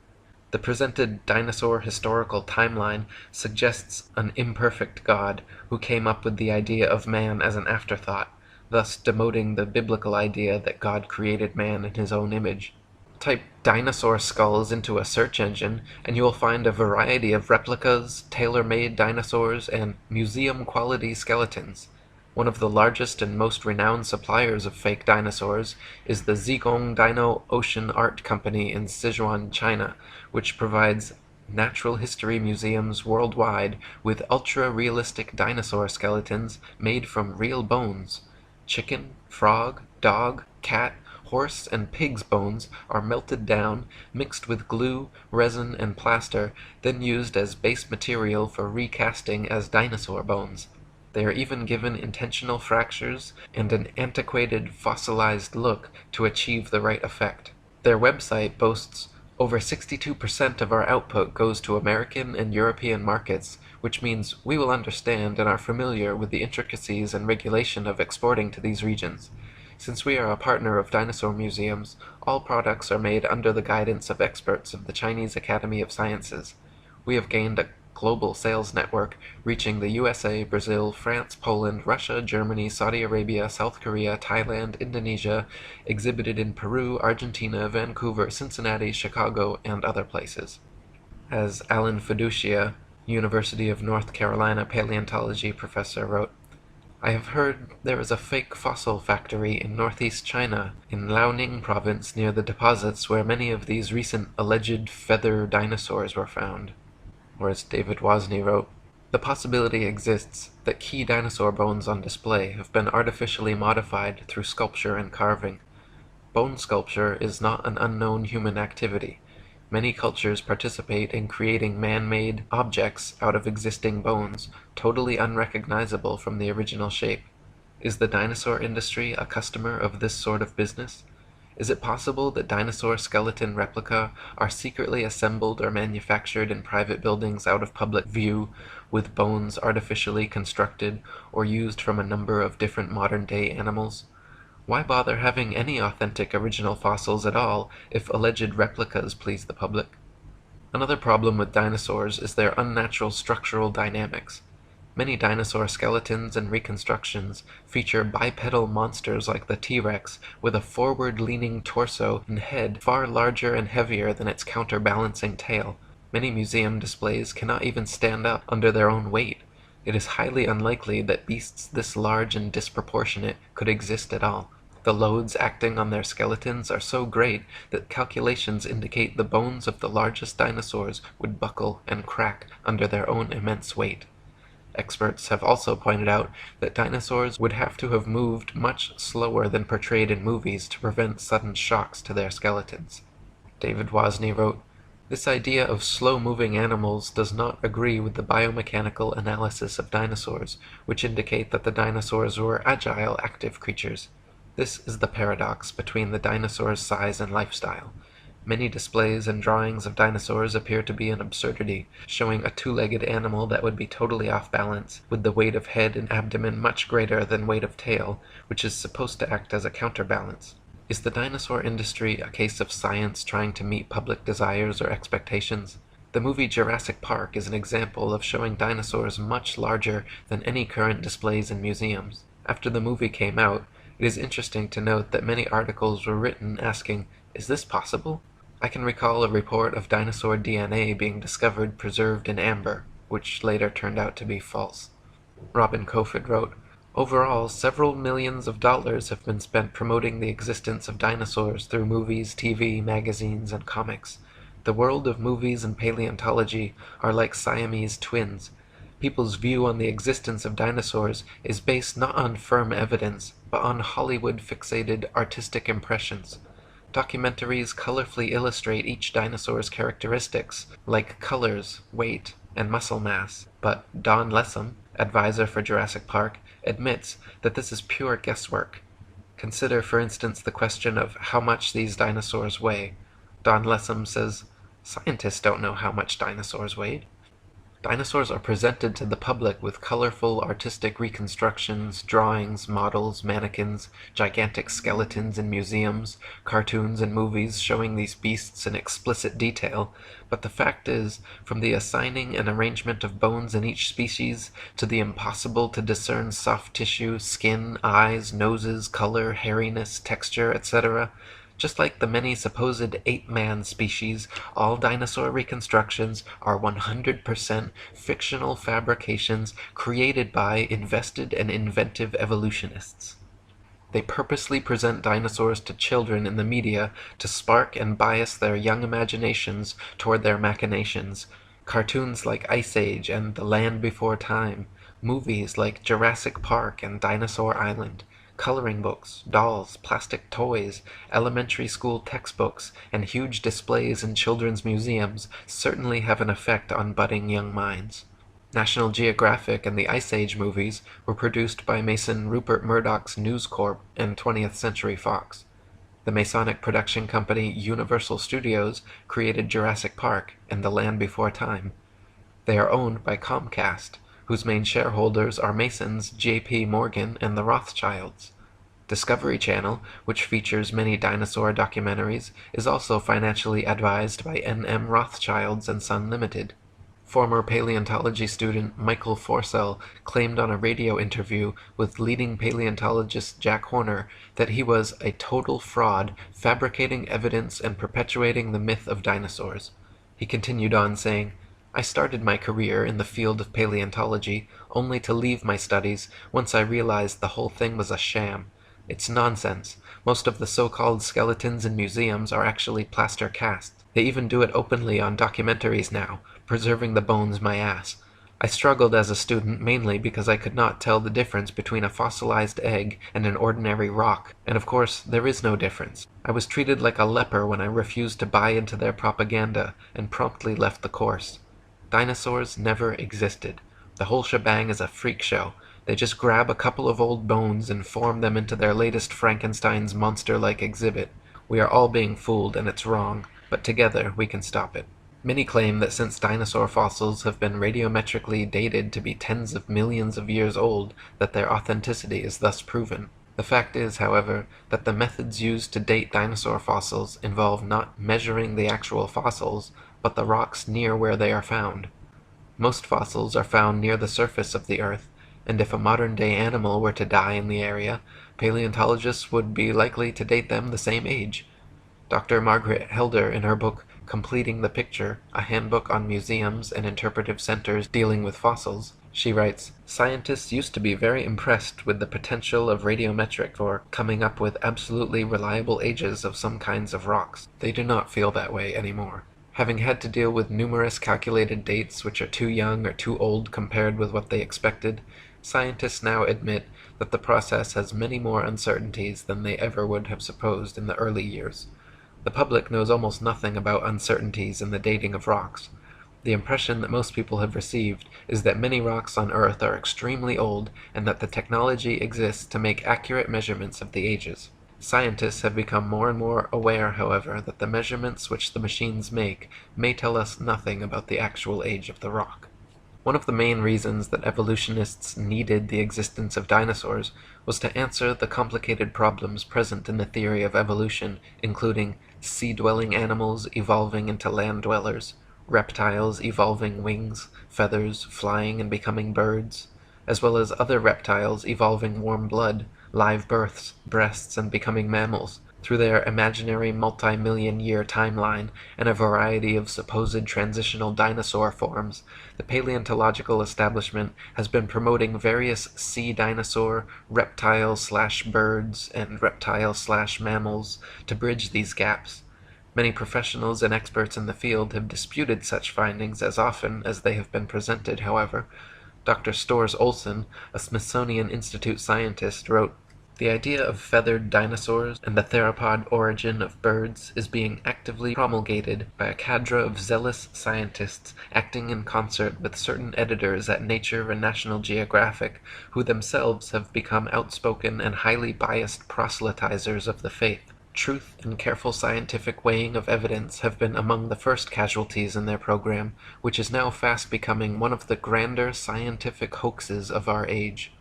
A: The presented dinosaur historical timeline suggests an imperfect God who came up with the idea of man as an afterthought, thus demoting the biblical idea that God created man in his own image. Type dinosaur skulls into a search engine, and you will find a variety of replicas, tailor-made dinosaurs, and museum-quality skeletons. One of the largest and most renowned suppliers of fake dinosaurs is the Zigong Dino Ocean Art Company in Sichuan, China, which provides natural history museums worldwide with ultra-realistic dinosaur skeletons made from real bones. Chicken, frog, dog, cat, horse, and pig's bones are melted down, mixed with glue, resin, and plaster, then used as base material for recasting as dinosaur bones. They are even given intentional fractures and an antiquated, fossilized look to achieve the right effect. Their website boasts over 62% of our output goes to American and European markets, which means we will understand and are familiar with the intricacies and regulation of exporting to these regions. Since we are a partner of dinosaur museums, all products are made under the guidance of experts of the Chinese Academy of Sciences. We have gained a global sales network reaching the USA, Brazil, France, Poland, Russia, Germany, Saudi Arabia, South Korea, Thailand, Indonesia, exhibited in Peru, Argentina, Vancouver, Cincinnati, Chicago, and other places. As Alan Fiducia, University of North Carolina paleontology professor, wrote, I have heard there is a fake fossil factory in northeast China, in Liaoning province near the deposits where many of these recent alleged feather dinosaurs were found. Or as David Wozni wrote, the possibility exists that key dinosaur bones on display have been artificially modified through sculpture and carving. Bone sculpture is not an unknown human activity. Many cultures participate in creating man-made objects out of existing bones, totally unrecognizable from the original shape. Is the dinosaur industry a customer of this sort of business? Is it possible that dinosaur skeleton replica are secretly assembled or manufactured in private buildings out of public view, with bones artificially constructed or used from a number of different modern-day animals? Why bother having any authentic original fossils at all if alleged replicas please the public? Another problem with dinosaurs is their unnatural structural dynamics. Many dinosaur skeletons and reconstructions feature bipedal monsters like the T-Rex with a forward-leaning torso and head far larger and heavier than its counterbalancing tail. Many museum displays cannot even stand up under their own weight. It is highly unlikely that beasts this large and disproportionate could exist at all. The loads acting on their skeletons are so great that calculations indicate the bones of the largest dinosaurs would buckle and crack under their own immense weight. Experts have also pointed out that dinosaurs would have to have moved much slower than portrayed in movies to prevent sudden shocks to their skeletons. David Wozni wrote, this idea of slow-moving animals does not agree with the biomechanical analysis of dinosaurs, which indicate that the dinosaurs were agile, active creatures. This is the paradox between the dinosaur's size and lifestyle. Many displays and drawings of dinosaurs appear to be an absurdity, showing a two-legged animal that would be totally off balance, with the weight of head and abdomen much greater than weight of tail, which is supposed to act as a counterbalance. Is the dinosaur industry a case of science trying to meet public desires or expectations? The movie Jurassic Park is an example of showing dinosaurs much larger than any current displays in museums. After the movie came out, it is interesting to note that many articles were written asking, "Is this possible?" I can recall a report of dinosaur DNA being discovered preserved in amber, which later turned out to be false. Robin Coford wrote, "Overall, several millions of dollars have been spent promoting the existence of dinosaurs through movies, TV, magazines, and comics. The world of movies and paleontology are like Siamese twins. People's view on the existence of dinosaurs is based not on firm evidence, but on Hollywood-fixated artistic impressions. Documentaries colorfully illustrate each dinosaur's characteristics, like colors, weight, and muscle mass, but Don Lessam, advisor for Jurassic Park, admits that this is pure guesswork. Consider, for instance, the question of how much these dinosaurs weigh. Don Lessam says, "Scientists don't know how much dinosaurs weighed." Dinosaurs are presented to the public with colorful artistic reconstructions, drawings, models, mannequins, gigantic skeletons in museums, cartoons and movies showing these beasts in explicit detail, but the fact is, from the assigning and arrangement of bones in each species, to the impossible to discern soft tissue, skin, eyes, noses, color, hairiness, texture, etc., just like the many supposed ape-man species, all dinosaur reconstructions are 100% fictional fabrications created by invested and inventive evolutionists. They purposely present dinosaurs to children in the media to spark and bias their young imaginations toward their machinations. Cartoons like Ice Age and The Land Before Time, movies like Jurassic Park and Dinosaur Island, coloring books, dolls, plastic toys, elementary school textbooks, and huge displays in children's museums certainly have an effect on budding young minds. National Geographic and the Ice Age movies were produced by Mason Rupert Murdoch's News Corp and 20th Century Fox. The Masonic production company Universal Studios created Jurassic Park and The Land Before Time. They are owned by Comcast, whose main shareholders are Masons, J.P. Morgan, and the Rothschilds. Discovery Channel, which features many dinosaur documentaries, is also financially advised by N.M. Rothschilds and Son Limited. Former paleontology student Michael Forsell claimed on a radio interview with leading paleontologist Jack Horner that he was a total fraud, fabricating evidence and perpetuating the myth of dinosaurs. He continued on saying, "I started my career in the field of paleontology only to leave my studies once I realized the whole thing was a sham. It's nonsense. Most of the so-called skeletons in museums are actually plaster casts. They even do it openly on documentaries now, preserving the bones my ass. I struggled as a student mainly because I could not tell the difference between a fossilized egg and an ordinary rock, and of course there is no difference. I was treated like a leper when I refused to buy into their propaganda and promptly left the course. Dinosaurs never existed. The whole shebang is a freak show. They just grab a couple of old bones and form them into their latest Frankenstein's monster-like exhibit. We are all being fooled and it's wrong, but together we can stop it." Many claim that since dinosaur fossils have been radiometrically dated to be tens of millions of years old, that their authenticity is thus proven. The fact is, however, that the methods used to date dinosaur fossils involve not measuring the actual fossils, but the rocks near where they are found. Most fossils are found near the surface of the Earth, and if a modern-day animal were to die in the area, paleontologists would be likely to date them the same age. Dr. Margaret Helder, in her book Completing the Picture, a handbook on museums and interpretive centers dealing with fossils, she writes, "Scientists used to be very impressed with the potential of radiometric for coming up with absolutely reliable ages of some kinds of rocks. They do not feel that way anymore. Having had to deal with numerous calculated dates which are too young or too old compared with what they expected, scientists now admit that the process has many more uncertainties than they ever would have supposed in the early years. The public knows almost nothing about uncertainties in the dating of rocks. The impression that most people have received is that many rocks on Earth are extremely old and that the technology exists to make accurate measurements of the ages. Scientists have become more and more aware, however, that the measurements which the machines make may tell us nothing about the actual age of the rock." One of the main reasons that evolutionists needed the existence of dinosaurs was to answer the complicated problems present in the theory of evolution, including sea-dwelling animals evolving into land dwellers, reptiles evolving wings, feathers, flying and becoming birds, as well as other reptiles evolving warm blood, live births, breasts, and becoming mammals, through their imaginary multi-million-year timeline and a variety of supposed transitional dinosaur forms. The paleontological establishment has been promoting various sea dinosaur, reptile/birds, and reptile/mammals to bridge these gaps. Many professionals and experts in the field have disputed such findings as often as they have been presented, however. Dr. Storrs Olson, a Smithsonian Institute scientist, wrote, "The idea of feathered dinosaurs and the theropod origin of birds is being actively promulgated by a cadre of zealous scientists acting in concert with certain editors at Nature and National Geographic, who themselves have become outspoken and highly biased proselytizers of the faith. Truth and careful scientific weighing of evidence have been among the first casualties in their program, which is now fast becoming one of the grander scientific hoaxes of our age.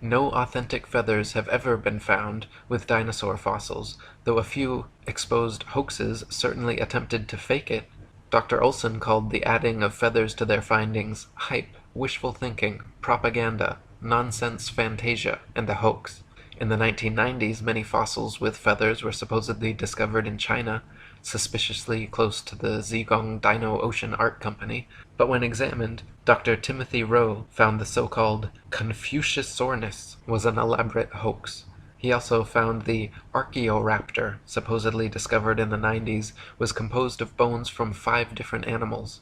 A: No authentic feathers have ever been found with dinosaur fossils, though a few exposed hoaxes certainly attempted to fake it. Dr. Olson called the adding of feathers to their findings hype, wishful thinking, propaganda, nonsense fantasia, and a hoax. In the 1990s, many fossils with feathers were supposedly discovered in China, suspiciously close to the Zhejiang Dino Ocean Art Company, but when examined, Dr. Timothy Rowe found the so-called Confuciusornis was an elaborate hoax. He also found the Archaeoraptor, supposedly discovered in the 90s, was composed of bones from 5 different animals.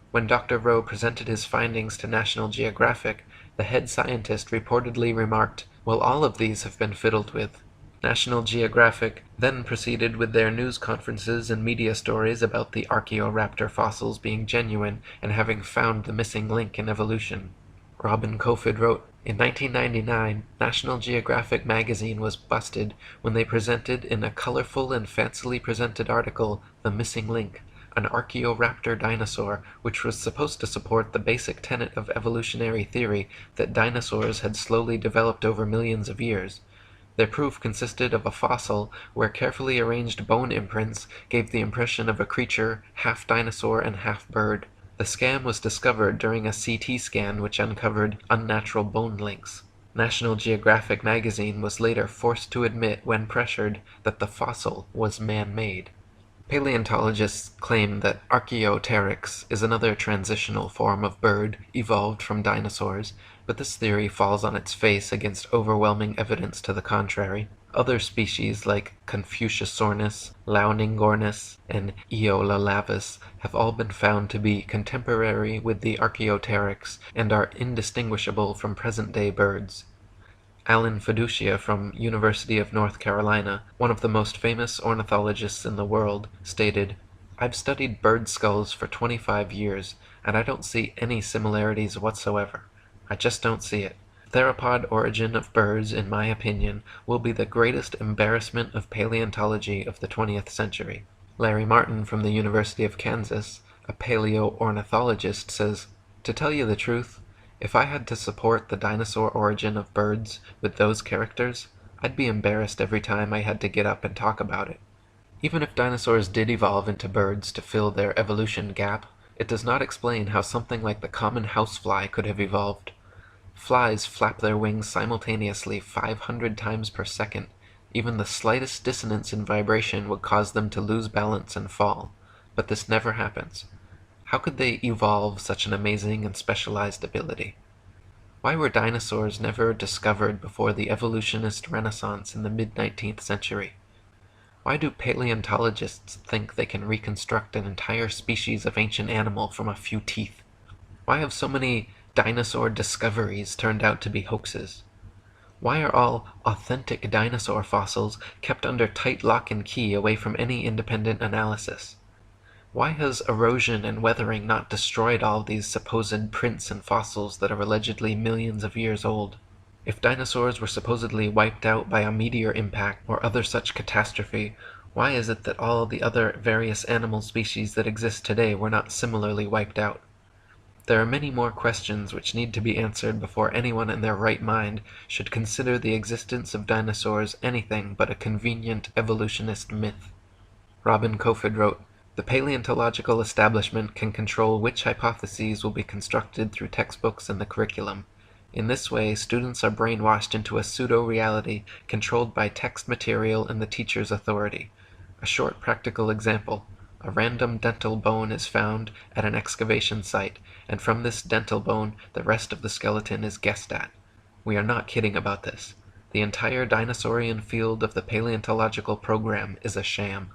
A: When Dr. Rowe presented his findings to National Geographic, the head scientist reportedly remarked, "Well, all of these have been fiddled with." National Geographic then proceeded with their news conferences and media stories about the Archaeoraptor fossils being genuine and having found the missing link in evolution. Robin Kofod wrote, "In 1999, National Geographic magazine was busted when they presented in a colorful and fancily presented article the missing link, an Archaeoraptor dinosaur, which was supposed to support the basic tenet of evolutionary theory that dinosaurs had slowly developed over millions of years. Their proof consisted of a fossil where carefully arranged bone imprints gave the impression of a creature half dinosaur and half bird. The scam was discovered during a CT scan which uncovered unnatural bone links. National Geographic magazine was later forced to admit, when pressured, that the fossil was man-made." Paleontologists claim that Archaeopteryx is another transitional form of bird evolved from dinosaurs, but this theory falls on its face against overwhelming evidence to the contrary. Other species like Confuciusornis, Launingornis, and Eolalavis have all been found to be contemporary with the Archaeopteryx and are indistinguishable from present-day birds. Alan Fiducia from University of North Carolina, one of the most famous ornithologists in the world, stated, "I've studied bird skulls for 25 years, and I don't see any similarities whatsoever. I just don't see it. Theropod origin of birds, in my opinion, will be the greatest embarrassment of paleontology of the 20th century." Larry Martin from the University of Kansas, a paleo-ornithologist, says, "To tell you the truth, if I had to support the dinosaur origin of birds with those characters, I'd be embarrassed every time I had to get up and talk about it." Even if dinosaurs did evolve into birds to fill their evolution gap, it does not explain how something like the common housefly could have evolved. Flies flap their wings simultaneously 500 times per second. Even the slightest dissonance in vibration would cause them to lose balance and fall. But this never happens. How could they evolve such an amazing and specialized ability? Why were dinosaurs never discovered before the evolutionist renaissance in the mid-19th century? Why do paleontologists think they can reconstruct an entire species of ancient animal from a few teeth? Why have so many dinosaur discoveries turned out to be hoaxes? Why are all authentic dinosaur fossils kept under tight lock and key away from any independent analysis? Why has erosion and weathering not destroyed all these supposed prints and fossils that are allegedly millions of years old? If dinosaurs were supposedly wiped out by a meteor impact or other such catastrophe, why is it that all the other various animal species that exist today were not similarly wiped out? There are many more questions which need to be answered before anyone in their right mind should consider the existence of dinosaurs anything but a convenient evolutionist myth. Robin Kofod wrote, "The paleontological establishment can control which hypotheses will be constructed through textbooks and the curriculum. In this way, students are brainwashed into a pseudo-reality controlled by text material and the teacher's authority. A short practical example. A random dental bone is found at an excavation site, and from this dental bone the rest of the skeleton is guessed at. We are not kidding about this. The entire dinosaurian field of the paleontological program is a sham."